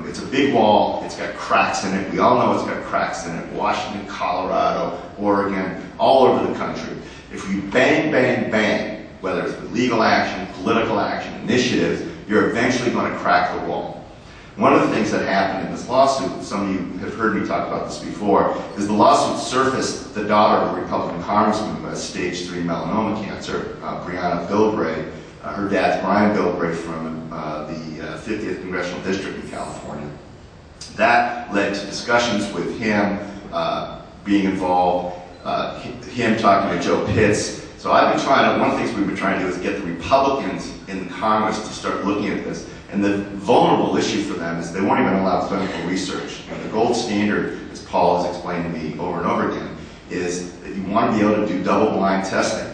It's a big wall, it's got cracks in it. We all know it's got cracks in it. Washington, Colorado, Oregon, all over the country. If we bang, bang, bang, whether it's with legal action, political action, initiatives, you're eventually going to crack the wall. One of the things that happened in this lawsuit, some of you have heard me talk about this before, is the lawsuit surfaced the daughter of a Republican congressman who has stage 3 melanoma cancer, Brianna Bilbray. Her dad's Brian Bilbray from the 50th Congressional District in California. That led to discussions with him being involved, him talking to Joe Pitts. So I've been one of the things we've been trying to do is get the Republicans in the Congress to start looking at this. And the vulnerable issue for them is they won't even allow clinical research. The gold standard, as Paul has explained to me over and over again, is that you want to be able to do double-blind testing.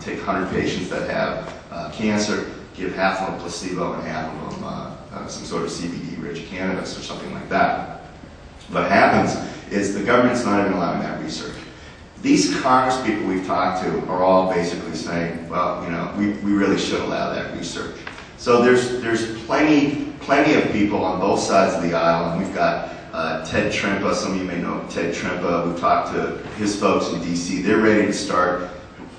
Take 100 patients that have cancer, give half of them placebo and half of them some sort of CBD-rich cannabis or something like that. What happens is the government's not even allowing that research. These Congress people we've talked to are all basically saying, well, we really should allow that research. So there's plenty of people on both sides of the aisle, and we've got Ted Trimpa. Some of you may know Ted Trimpa. We've talked to his folks in D.C. They're ready to start,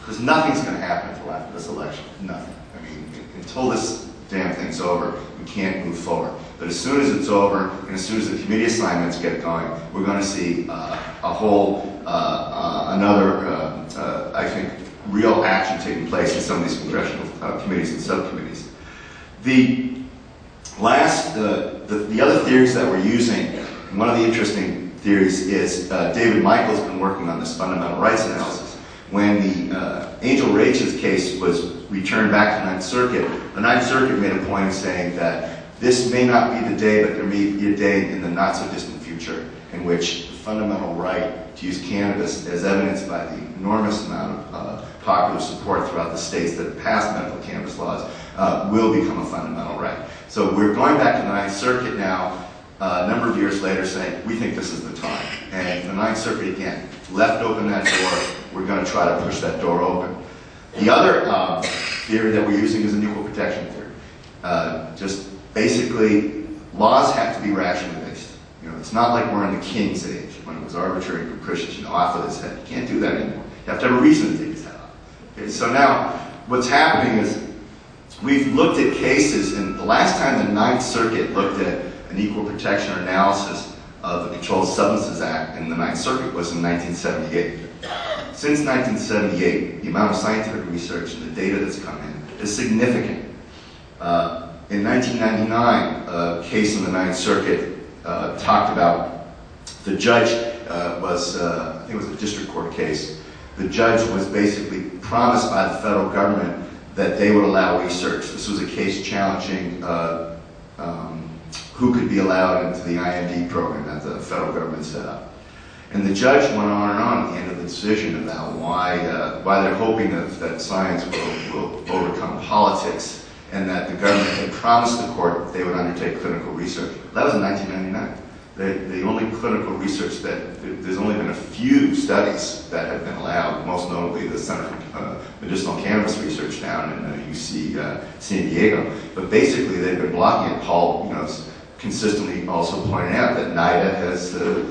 because nothing's going to happen until after this election. Nothing. I mean, until this damn thing's over, we can't move forward. But as soon as it's over, and as soon as the committee assignments get going, we're going to see I think, real action taking place in some of these congressional committees and subcommittees. The other theories that we're using, one of the interesting theories is David Michael's been working on this fundamental rights analysis. When the Angel Rach's case was returned back to the 9th Circuit, the 9th Circuit made a point of saying that this may not be the day, but there may be a day in the not-so-distant future in which the fundamental right to use cannabis, as evidenced by the enormous amount of popular support throughout the states that have passed medical cannabis laws, will become a fundamental right. So we're going back to the 9th Circuit now, a number of years later, saying, we think this is the time. And the 9th Circuit, again, left open that door. We're going to try to push that door open. The other theory that we're using is an equal protection theory. Just basically, laws have to be rationally based. It's not like we're in the King's age, when it was arbitrary and capricious, off with his head. You can't do that anymore. You have to have a reason to take his head off. Okay, so now, what's happening is, we've looked at cases, and the last time the 9th Circuit looked at an equal protection analysis of the Controlled Substances Act in the 9th Circuit was in 1978. Since 1978, the amount of scientific research and the data that's come in is significant. In 1999, a case in the 9th Circuit talked about, the judge I think it was a district court case, the judge was basically promised by the federal government that they would allow research. This was a case challenging who could be allowed into the IND program that the federal government set up. And the judge went on and on at the end of the decision about why they're hoping that science will overcome politics, and that the government had promised the court that they would undertake clinical research. That was in 1999. The only clinical research there's only been a few studies that have been allowed, most notably the Center for Medicinal Cannabis Research down in UC San Diego. But basically, they've been blocking it. Paul, consistently also pointing out that NIDA has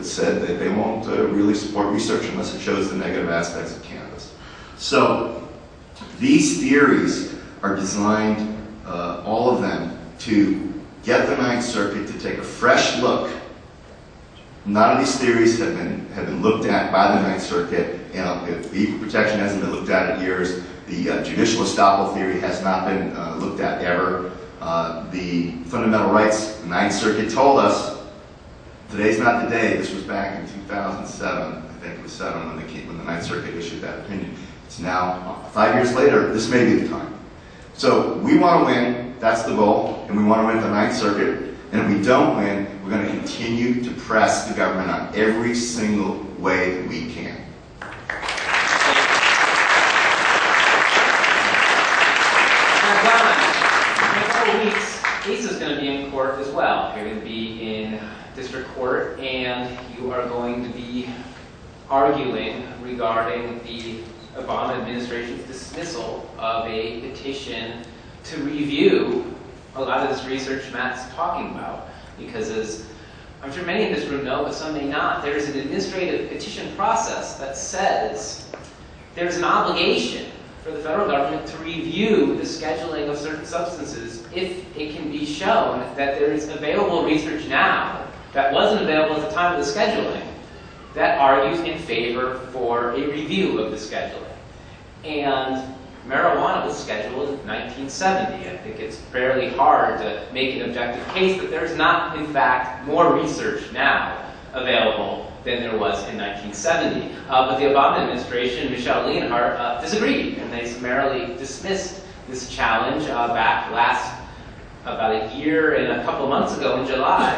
said that they won't really support research unless it shows the negative aspects of cannabis. So these theories are designed, all of them, to get the Ninth Circuit to take a fresh look. None of these theories have been looked at by the Ninth Circuit. The equal protection hasn't been looked at in years. The judicial estoppel theory has not been looked at ever. The fundamental rights, the Ninth Circuit told us, today's not the day. This was back in 2007, I think it was 7 when the Ninth Circuit issued that opinion. It's now 5 years later. This may be the time. So we want to win. That's the goal, and we want to win at the Ninth Circuit. And if we don't win, we're going to continue to press the government on every single way that we can. In a couple of weeks, Lisa's going to be in court as well. You're going to be in district court, and you are going to be arguing regarding the Obama administration's dismissal of a petition to review a lot of this research Matt's talking about. Because as I'm sure many in this room know, but some may not, there's an administrative petition process that says there's an obligation for the federal government to review the scheduling of certain substances if it can be shown that there is available research now that wasn't available at the time of the scheduling that argues in favor for a review of the scheduling. And marijuana was scheduled in 1970. I think it's fairly hard to make an objective case that there's not, in fact, more research now available than there was in 1970. But the Obama administration, Michelle Leonhardt, disagreed, and they summarily dismissed this challenge back about a year and a couple months ago in July,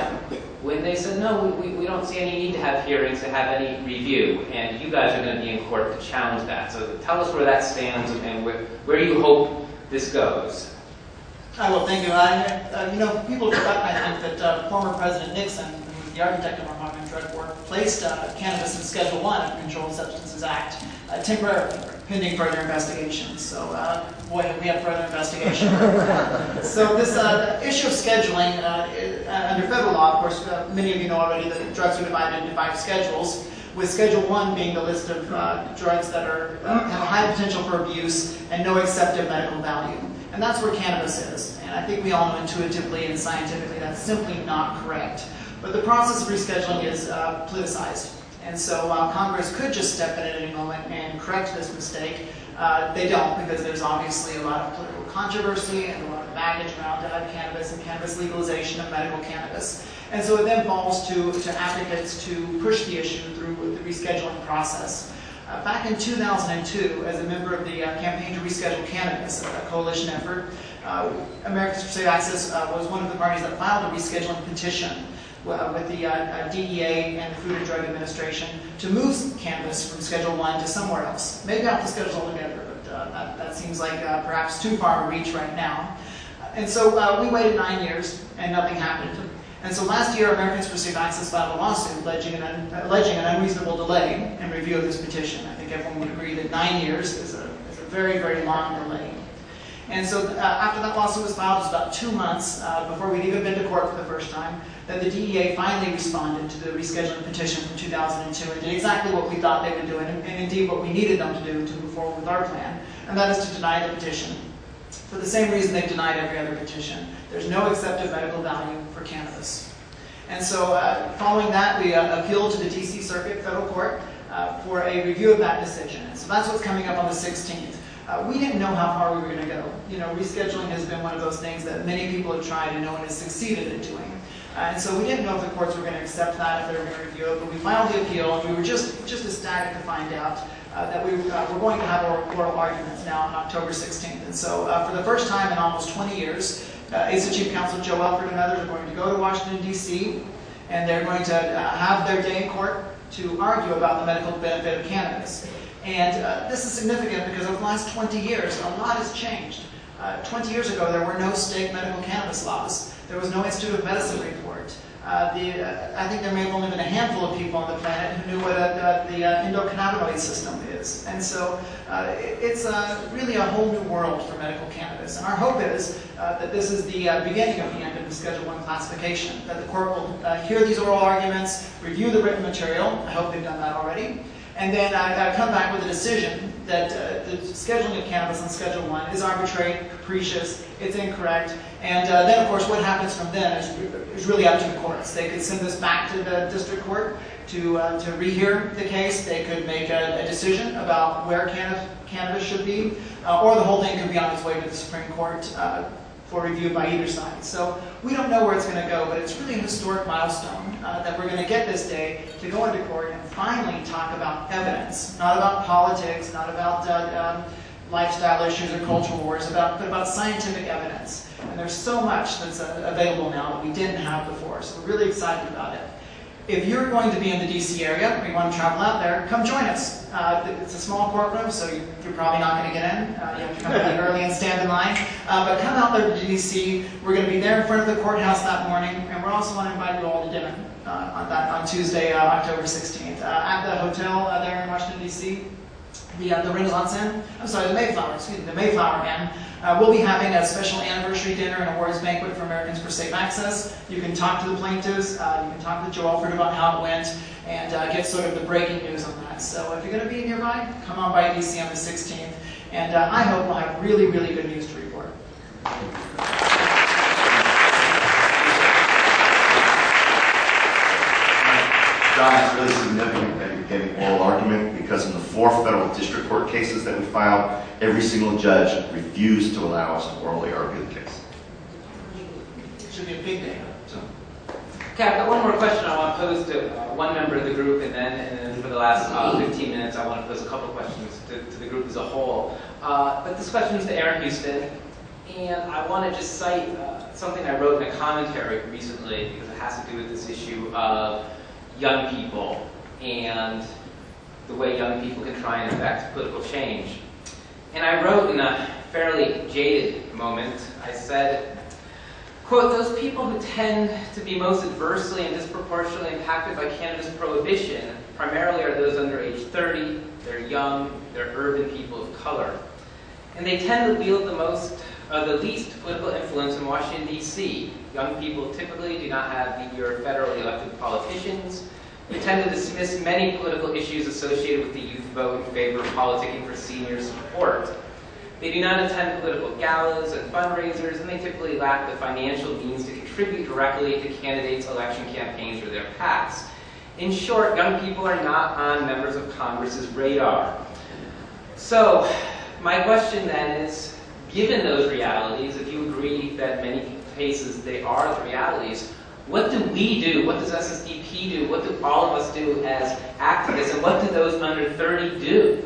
when they said, no, we don't see any need to have hearings, to have any review, and you guys are going to be in court to challenge that. So tell us where that stands and where you hope this goes. I will, thank you. People have forgotten, I think, that former President Nixon, who was the architect of our modern drug war, placed cannabis in Schedule 1 of the Controlled Substances Act temporarily, pending further investigation. So, boy, we have further investigation. So this issue of scheduling, under federal law, of course, many of you know already that drugs are divided into 5 schedules, with Schedule 1 being the list of drugs that have a high potential for abuse and no accepted medical value. And that's where cannabis is. And I think we all know intuitively and scientifically that's simply not correct. But the process of rescheduling is politicized. And so Congress could just step in at any moment and correct this mistake. They don't, because there's obviously a lot of political controversy and a lot of baggage around cannabis and cannabis legalization of medical cannabis. And so it then falls to advocates to push the issue through the rescheduling process. Back in 2002, as a member of the Campaign to Reschedule Cannabis, a coalition effort, Americans for Safe Access was one of the parties that filed a rescheduling petition with the DEA and the Food and Drug Administration to move cannabis from Schedule 1 to somewhere else. Maybe off the schedules altogether, but that seems like perhaps too far to reach right now. And so we waited 9 years and nothing happened. And so last year, Americans for Safe Access filed a lawsuit alleging an unreasonable delay in review of this petition. I think everyone would agree that 9 years is a very, very long delay. And so after that lawsuit was filed, it was about 2 months before we'd even been to court for the first time, that the DEA finally responded to the rescheduling petition from 2002 and did exactly what we thought they would do, and indeed what we needed them to do to move forward with our plan, and that is to deny the petition. For the same reason they've denied every other petition. There's no accepted medical value for cannabis. And so following that, we appealed to the DC Circuit Federal Court for a review of that decision. And so that's what's coming up on the 16th. We didn't know how far we were going to go. Rescheduling has been one of those things that many people have tried and no one has succeeded in doing. And so we didn't know if the courts were going to accept that, if they were going to review it, but we filed the appeal, and we were just ecstatic to find out that we're going to have oral arguments now on October 16th. And so for the first time in almost 20 years, ACA Chief Counsel Joe Elford and others are going to go to Washington, D.C., and they're going to have their day in court to argue about the medical benefit of cannabis. And this is significant because over the last 20 years, a lot has changed. 20 years ago, there were no state medical cannabis laws. There was no Institute of Medicine report. I think there may have only been a handful of people on the planet who knew what the endocannabinoid system is. And so it's really a whole new world for medical cannabis. And our hope is that this is the beginning of the end of the Schedule I classification, that the court will hear these oral arguments, review the written material, I hope they've done that already, and then come back with a decision that the scheduling of cannabis on Schedule I is arbitrary, capricious, it's incorrect, and then of course what happens from then is really up to the courts. They could send this back to the district court to rehear the case. They could make a decision about where cannabis should be, or the whole thing could be on its way to the Supreme Court for review by either side. So we don't know where it's going to go, but it's really a historic milestone that we're going to get this day to go into court and finally talk about evidence, not about politics, not about lifestyle issues or cultural wars, but about scientific evidence. And there's so much that's available now that we didn't have before, so we're really excited about it. If you're going to be in the DC area, or you want to travel out there, come join us. It's a small courtroom, so you're probably not going to get in. You have to come really early and stand in line. But come out there to DC. We're going to be there in front of the courthouse that morning, and we're also want to invite you all to dinner on Tuesday, October 16th, at the hotel there in Washington, DC. The Renaissance Inn, the Mayflower Inn. We'll be having a special anniversary dinner and awards banquet for Americans for Safe Access. You can talk to the plaintiffs, you can talk to Joe Alford about how it went, and get sort of the breaking news on that. So if you're going to be nearby, come on by DC on the 16th, and I hope we'll have really, really good news to report. John, it's really significant that you're getting oral argument because in the 4 federal district court cases that we filed, every single judge refused to allow us to orally argue the case. It should be a big day. So. Okay, I've got one more question I want to pose to one member of the group, and then for the last 15 minutes I want to pose a couple questions to the group as a whole. But this question is to Aaron Houston, and I want to just cite something I wrote in a commentary recently because it has to do with this issue of young people and the way young people can try and affect political change. And I wrote in a fairly jaded moment, I said, quote, "Those people who tend to be most adversely and disproportionately impacted by cannabis prohibition primarily are those under age 30, they're young, they're urban people of color. And they tend to wield the least political influence in Washington, D.C. Young people typically do not have either federally elected politicians. They tend to dismiss many political issues associated with the youth vote in favor of politicking for senior support. They do not attend political galas and fundraisers, and they typically lack the financial means to contribute directly to candidates' election campaigns or their PACs. In short, young people are not on members of Congress's radar." So, my question then is, given those realities, if you agree that in many cases they are the realities, what do we do? What does SSDP do? What do all of us do as activists? And what do those under 30 do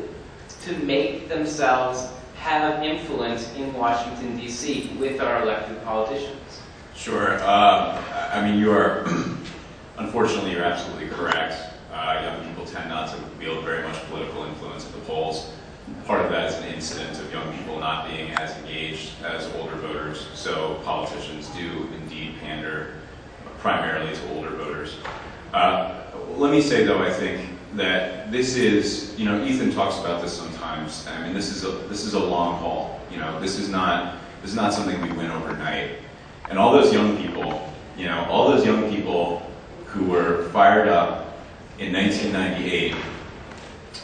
to make themselves have influence in Washington, D.C. with our elected politicians? Sure. I mean, unfortunately, you're absolutely correct. Young people tend not to wield very much political influence at the polls. Part of that is an incident of young people not being as engaged as older voters. So politicians do indeed pander primarily to older voters. Let me say, though, I think that this is, Ethan talks about this sometimes. I mean, this is a long haul. This is not something we win overnight. And all those young people, who were fired up in 1998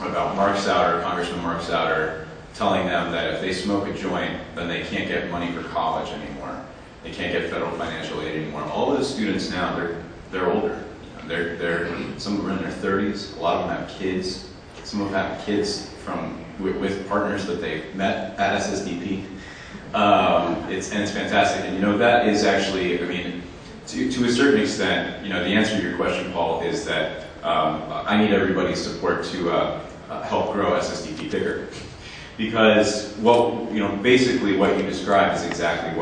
about Congressman Mark Souder, telling them that if they smoke a joint, then they can't get money for college anymore. They can't get federal financial aid anymore. All those students now, they're older. Some of them are in their 30s. A lot of them have kids. Some of them have kids with partners that they've met at SSDP. It's fantastic. And that is actually, I mean, to a certain extent, the answer to your question, Paul, is that I need everybody's support to help grow SSDP bigger. Because basically what you described is exactly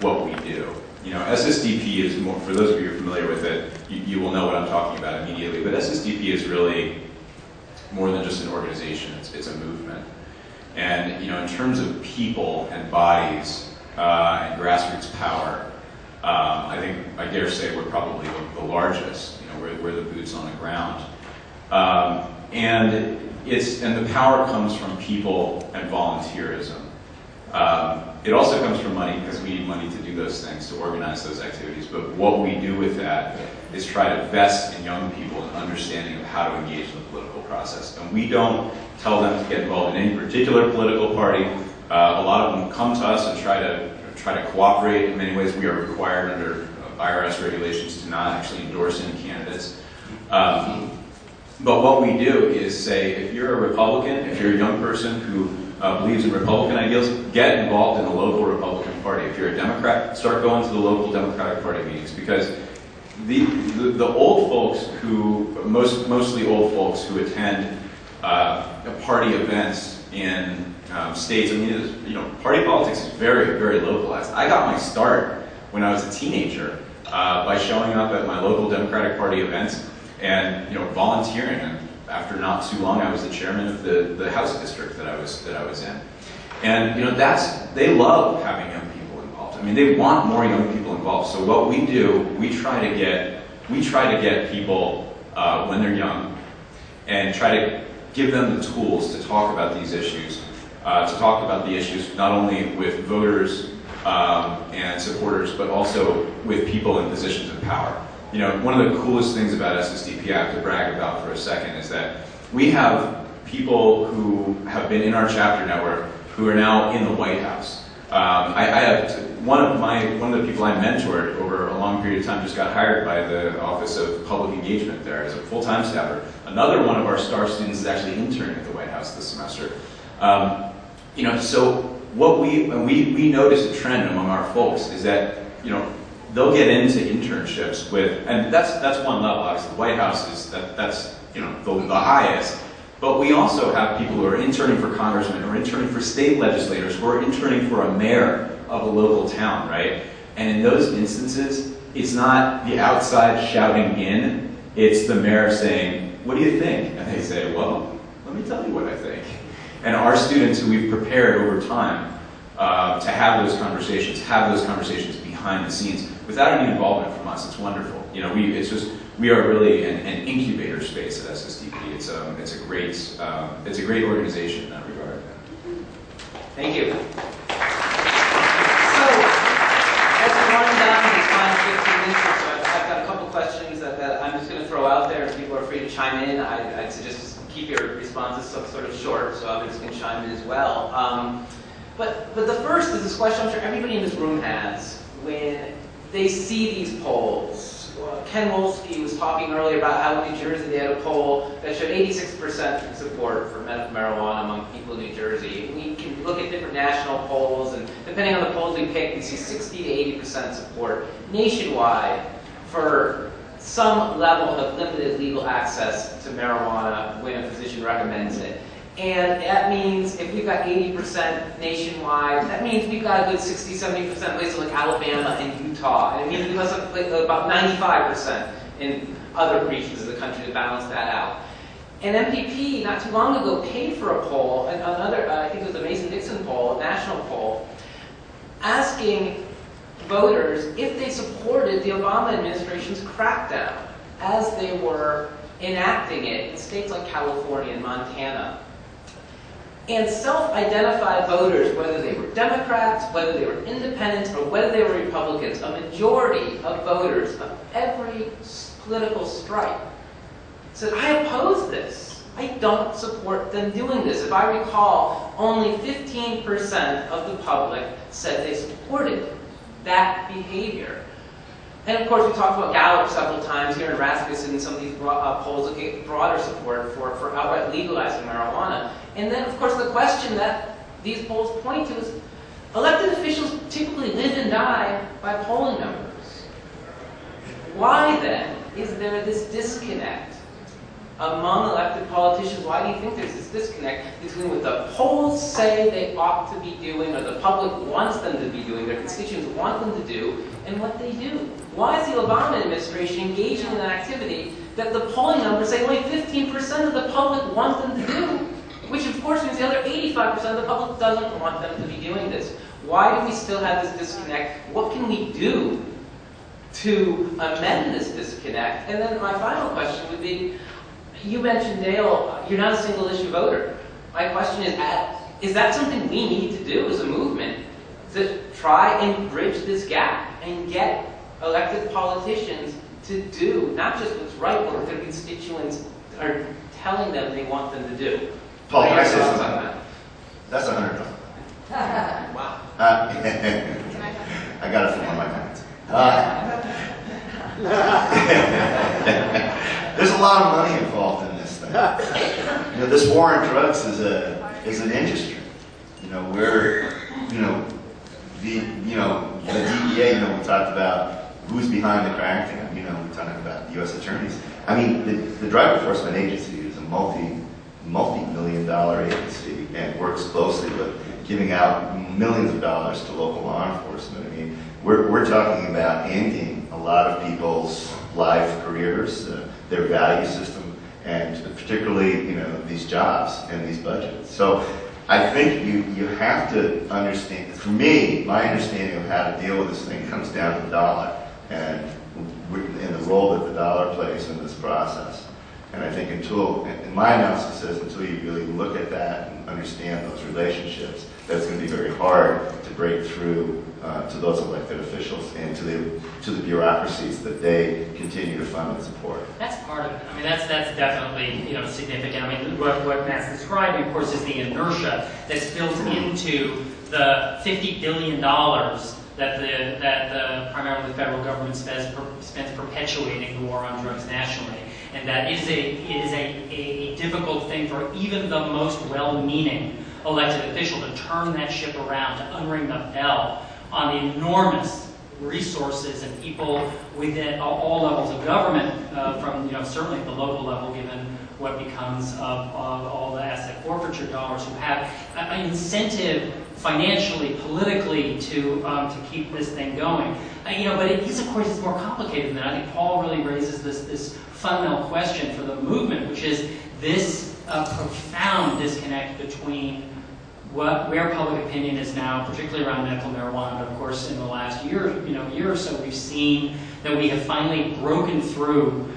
what we do. SSDP is more, for those of you who are familiar with it, you will know what I'm talking about immediately, but SSDP is really more than just an organization, it's a movement. And in terms of people and bodies and grassroots power, I think, I dare say, we're probably the largest. We're the boots on the ground. And the power comes from people and volunteerism. It also comes from money, because we need money to do those things, to organize those activities. But what we do with that is try to vest in young people an understanding of how to engage in the political process. And we don't tell them to get involved in any particular political party. A lot of them come to us and try to cooperate. In many ways, we are required under IRS regulations to not actually endorse any candidates. But what we do is say, if you're a Republican, if you're a young person who believes in Republican ideals, get involved in the local Republican Party. If you're a Democrat, start going to the local Democratic Party meetings, because the old folks mostly old folks who attend party events in states, I mean, party politics is very, very localized. I got my start when I was a teenager by showing up at my local Democratic Party events and volunteering. And after not too long, I was the chairman of the House district that I was in. And they love having young people involved. I mean, they want more young people involved. So what we do, we try to get people when they're young, and try to give them the tools to talk about these issues, not only with voters and supporters, but also with people in positions of power. One of the coolest things about SSDP I have to brag about for a second is that we have people who have been in our chapter network who are now in the White House. I have one of the people I mentored over a long period of time just got hired by the Office of Public Engagement there as a full-time staffer. Another one of our star students is actually interning at the White House this semester. So what we notice a trend among our folks is that they'll get into internships with, and that's one level. Obviously, the White House is that's the highest. But we also have people who are interning for congressmen, or interning for state legislators, who are interning for a mayor of a local town, right? And in those instances, it's not the outside shouting in, it's the mayor saying, "What do you think?" And they say, "Well, let me tell you what I think." And our students who we've prepared over time to have those conversations behind the scenes without any involvement from us. It's wonderful. We are really an incubator space at SSDP. It's a great organization in that regard. Thank you. So, as we're running down these final 15 minutes or so, I've got a couple questions that I'm just going to throw out there, and people are free to chime in. I'd suggest keep your responses sort of short, so others can chime in as well. But the first is this question I'm sure everybody in this room has when they see these polls. Ken Wolski was talking earlier about how in New Jersey they had a poll that showed 86% support for medical marijuana among people in New Jersey. We can look at different national polls, and depending on the polls we pick, we see 60 to 80% support nationwide for some level of limited legal access to marijuana when a physician recommends it. And that means if we've got 80% nationwide, that means we've got a good 60, 70% places like Alabama and Utah. And it means we must have about 95% in other regions of the country to balance that out. And MPP, not too long ago, paid for a poll, another, I think it was the Mason-Dixon poll, a national poll, asking voters if they supported the Obama administration's crackdown as they were enacting it in states like California and Montana. And self-identified voters, whether they were Democrats, whether they were independents, or whether they were Republicans, a majority of voters of every political stripe said, "I oppose this. I don't support them doing this." If I recall, only 15% of the public said they supported that behavior. And of course, we talked about Gallup several times here in Rasmussen, and some of these polls look at broader support for outright legalizing marijuana. And then, of course, the question that these polls point to is, elected officials typically live and die by polling numbers. Why then is there this disconnect among elected politicians? Why do you think there's this disconnect between what the polls say they ought to be doing, or the public wants them to be doing, their constituents want them to do, and what they do? Why is the Obama administration engaging in an activity that the polling numbers say only 15% of the public want them to do, which of course means the other 85% of the public doesn't want them to be doing this? Why do we still have this disconnect? What can we do to amend this disconnect? And then my final question would be, you mentioned, Dale, you're not a single issue voter. My question is that something we need to do as a movement to try and bridge this gap and get elected politicians to do not just what's right, but what their constituents are telling them they want them to do? Paul, What can are I your say thoughts something? on that? That's $100. Wow. I got it from one of my parents. There's a lot of money involved in this thing. You know, this war on drugs is an industry. You know, the DEA. You know, we talked about who's behind the crackdown. You know, we're talking about U.S. attorneys. I mean, the Drug Enforcement Agency is a multi-million-dollar agency and works closely with giving out millions of dollars to local law enforcement. I mean, we're talking about ending a lot of people's life, careers, their value system, and particularly, you know, these jobs and these budgets. So I think you have to understand, for me, my understanding of how to deal with this thing comes down to the dollar and the role that the dollar plays in this process. And I think and my analysis says until you really look at that and understand those relationships, that's going to be very hard to break through to those elected officials and to the bureaucracies that they continue to fund and support. That's part of it. I mean, that's definitely, you know, significant. I mean, what Matt's describing, of course, is the inertia that's built into the $50 billion that primarily the federal government spends perpetuating the war on drugs nationally. And that is a difficult thing for even the most well-meaning elected official to turn that ship around, to unring the bell on the enormous resources and people within all levels of government, from, you know, certainly at the local level, given what becomes of all the asset forfeiture dollars, who have an incentive financially, politically, to keep this thing going. You know, but it is, of course, it's more complicated than that. I think Paul really raises this fundamental question for the movement, which is this profound disconnect between where public opinion is now, particularly around medical marijuana. But of course, in the last year or so, we've seen that we have finally broken through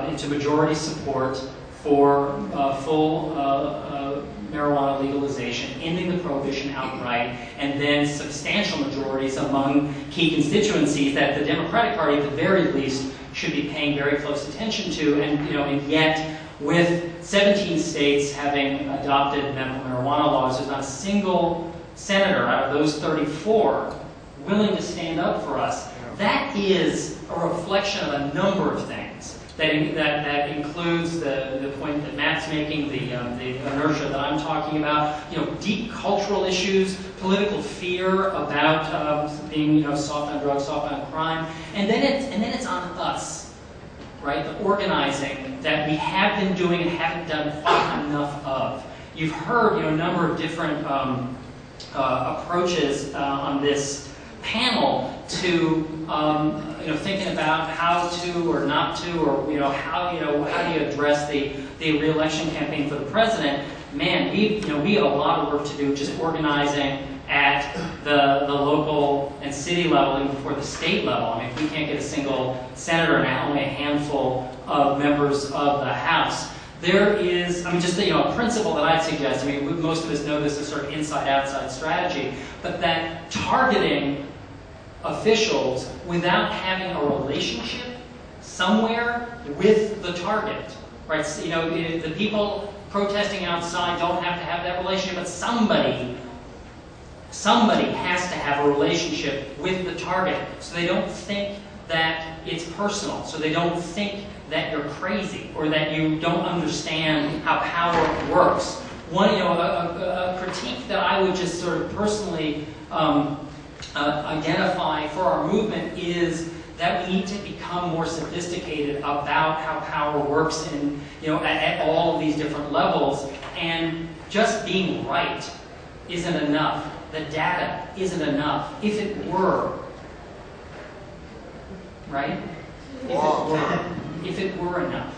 into majority support for full marijuana legalization, ending the prohibition outright, and then substantial majorities among key constituencies that the Democratic Party, at the very least, should be paying very close attention to. And yet, with 17 states having adopted medical marijuana laws, there's not a single senator out of those 34 willing to stand up for us. That is a reflection of a number of things. That includes the point that Matt's making, the inertia that I'm talking about, you know, deep cultural issues, political fear about being, you know, soft on drugs, soft on crime, and then it's on us, right? The organizing that we have been doing and haven't done quite enough of. You've heard, you know, a number of different approaches on this panel to thinking about how to or not to, or how do you address the re-election campaign for the president. Man, we have a lot of work to do just organizing at the local and city level, even before the state level. I mean, if we can't get a single senator and only a handful of members of the House, there is, just a principle that I'd suggest. Most of us know this is sort of inside-outside strategy, but that targeting officials without having a relationship somewhere with the target, right? So, the people protesting outside don't have to have that relationship, but somebody has to have a relationship with the target, so they don't think that it's personal, so they don't think that you're crazy or that you don't understand how power works. One, a critique that I would just sort of personally identify for our movement is that we need to become more sophisticated about how power works in, at all of these different levels. And just being right isn't enough. The data isn't enough. If it were, right? If it were enough,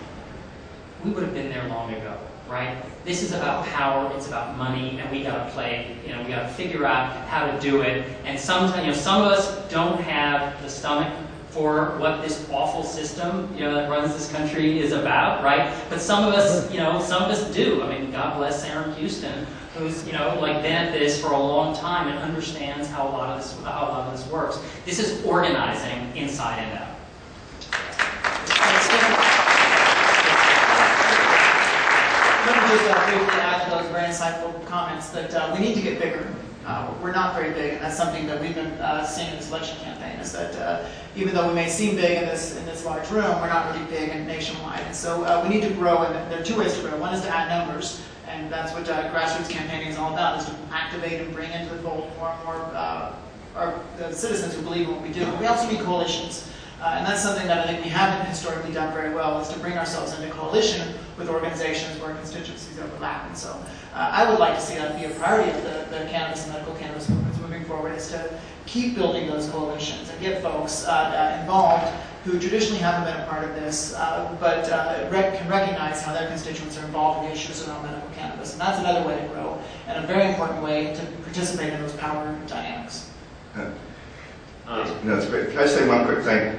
we would have been there long ago, right? This is about power, it's about money, and we gotta play, we gotta figure out how to do it. And sometimes, some of us don't have the stomach for what this awful system, that runs this country is about, right? But some of us, some of us do. I mean, God bless Aaron Houston, who's, been at this for a long time and understands how a lot of this works. This is organizing inside and out. Let me just briefly add to those very insightful comments that we need to get bigger. We're not very big, and that's something that we've been seeing in this election campaign, is that even though we may seem big in this large room, we're not really big and nationwide. And so we need to grow, and there are two ways to grow. One is to add numbers, and that's what grassroots campaigning is all about, is to activate and bring into the fold more and more the citizens who believe in what we do. We also need coalitions. And that's something that I think we haven't historically done very well, is to bring ourselves into coalition with organizations where constituencies overlap. And so I would like to see that be a priority of the cannabis and medical cannabis movements moving forward, is to keep building those coalitions and get folks involved who traditionally haven't been a part of this, but can recognize how their constituents are involved in the issues around medical cannabis. And that's another way to grow, and a very important way to participate in those power dynamics. No, it's great. Can I say one quick thing?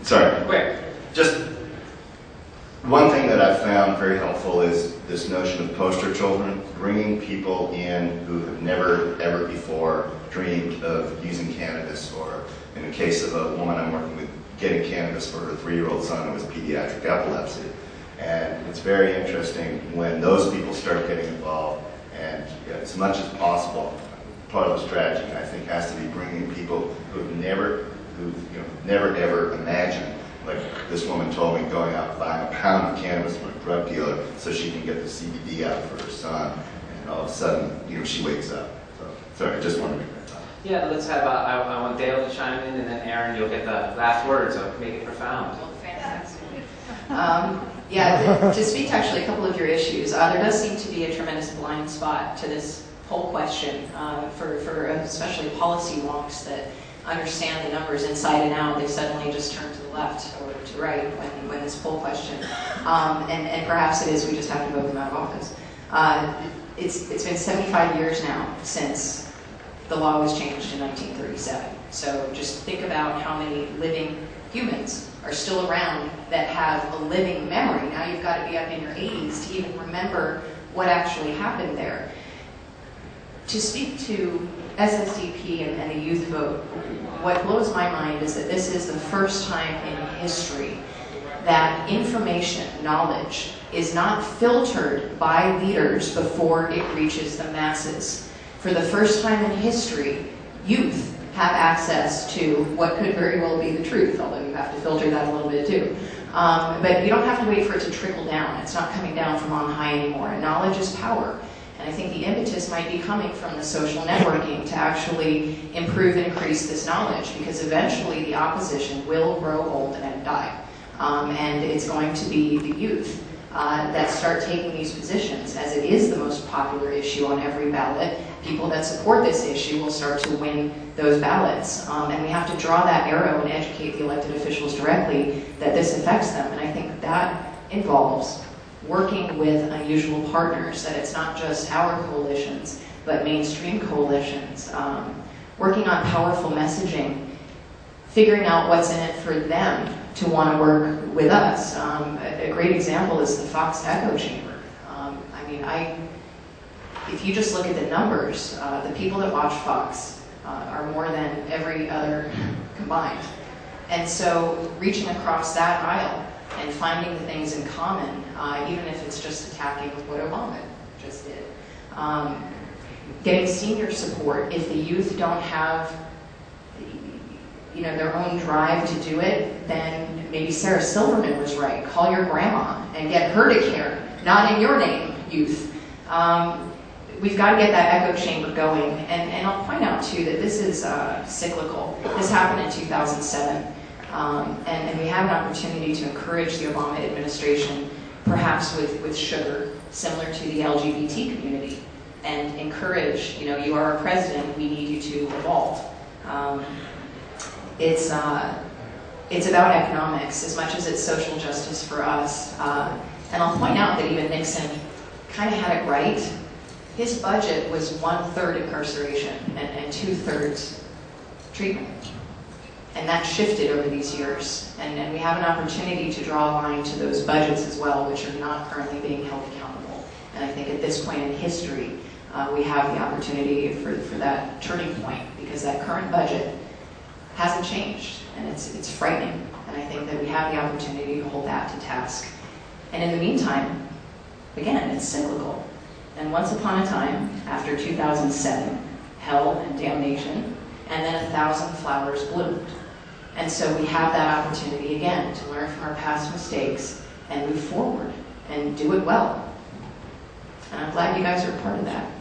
Sorry. Quick. Just one thing that I've found very helpful is this notion of poster children, bringing people in who have never, ever before dreamed of using cannabis, or in the case of a woman I'm working with, getting cannabis for her 3-year-old son who has pediatric epilepsy. And it's very interesting when those people start getting involved, and as much as possible, part of the strategy, I think, has to be bringing people who've never ever imagined, like this woman told me, going out and buying a pound of cannabis from a drug dealer so she can get the CBD out for her son, and all of a sudden, she wakes up. So, sorry, I just wanted to bring that up. Yeah, let's have, I want Dale to chime in, and then Aaron, you'll get the last word, so make it profound. Well, fantastic. Yeah, to speak to actually a couple of your issues, there does seem to be a tremendous blind spot to this whole question for especially policy wonks that understand the numbers inside and out. They suddenly just turn to the left or to the right when this poll question, and perhaps it is we just have to vote them out of office. It's been 75 years now since the law was changed in 1937. So just think about how many living humans are still around that have a living memory. Now you've got to be up in your 80s to even remember what actually happened there. To speak to SSDP and the youth vote, what blows my mind is that this is the first time in history that information, knowledge, is not filtered by leaders before it reaches the masses. For the first time in history, youth have access to what could very well be the truth, although you have to filter that a little bit too. But you don't have to wait for it to trickle down. It's not coming down from on high anymore. And knowledge is power. And I think the impetus might be coming from the social networking to actually improve and increase this knowledge, because eventually the opposition will grow old and die. And it's going to be the youth that start taking these positions, as it is the most popular issue on every ballot. People that support this issue will start to win those ballots. And we have to draw that arrow and educate the elected officials directly that this affects them. And I think that involves working with unusual partners, that it's not just our coalitions, but mainstream coalitions, working on powerful messaging, figuring out what's in it for them to want to work with us. A great example is the Fox echo chamber. If you just look at the numbers, the people that watch Fox are more than every other combined. And so reaching across that aisle and finding the things in common, even if it's just attacking what Obama just did. Getting senior support. If the youth don't have their own drive to do it, then maybe Sarah Silverman was right. Call your grandma and get her to care, not in your name, youth. We've got to get that echo chamber going. And I'll point out, too, that this is cyclical. This happened in 2007. And we have an opportunity to encourage the Obama administration, perhaps with sugar, similar to the LGBT community, and encourage, you are our president, we need you to evolve. It's about economics as much as it's social justice for us. And I'll point out that even Nixon kind of had it right. His budget was 1/3 incarceration and 2/3 treatment. And that shifted over these years. And we have an opportunity to draw a line to those budgets as well, which are not currently being held accountable. And I think at this point in history, we have the opportunity for that turning point, because that current budget hasn't changed, and it's frightening. And I think that we have the opportunity to hold that to task. And in the meantime, again, it's cyclical. And once upon a time, after 2007, hell and damnation, and then 1,000 flowers bloomed. And so we have that opportunity again to learn from our past mistakes and move forward and do it well. And I'm glad you guys are a part of that.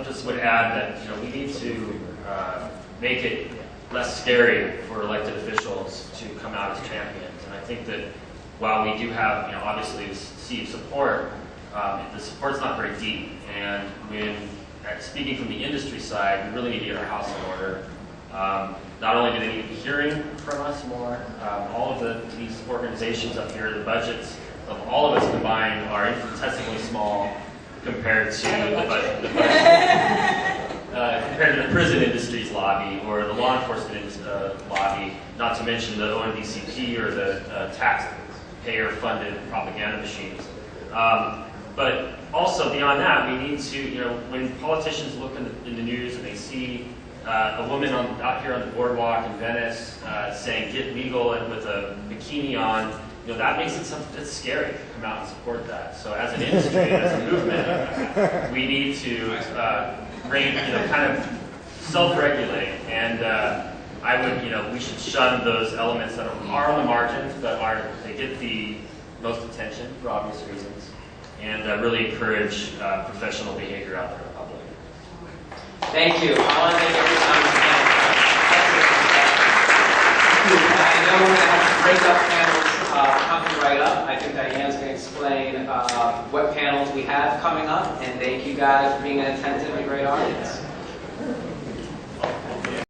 Just would add that we need to make it less scary for elected officials to come out as champions. And I think that while we do have obviously received support, the support's not very deep. And when speaking from the industry side, we really need to get our house in order. Not only do they need to be hearing from us more, all of these organizations up here, the budgets of all of us combined are infinitesimally small compared to compared to the prison industry's lobby or the law enforcement lobby, not to mention the ONDCP or the taxpayer-funded propaganda machines. But also beyond that, we need to, when politicians look in the news and they see a woman out here on the boardwalk in Venice saying "get legal" and with a bikini on, that makes it something that's scary to come out and support that. So as an industry, as a movement, we need to kind of self-regulate, and I would, we should shun those elements that are on the margins, but they get the most attention for obvious reasons, and really encourage professional behavior out there in public. Thank you. I want to thank everyone again. I know we're going to have some breakout panels coming right up. I think Diane's going to explain what panels we have coming up, and thank you guys for being an attentive and great audience.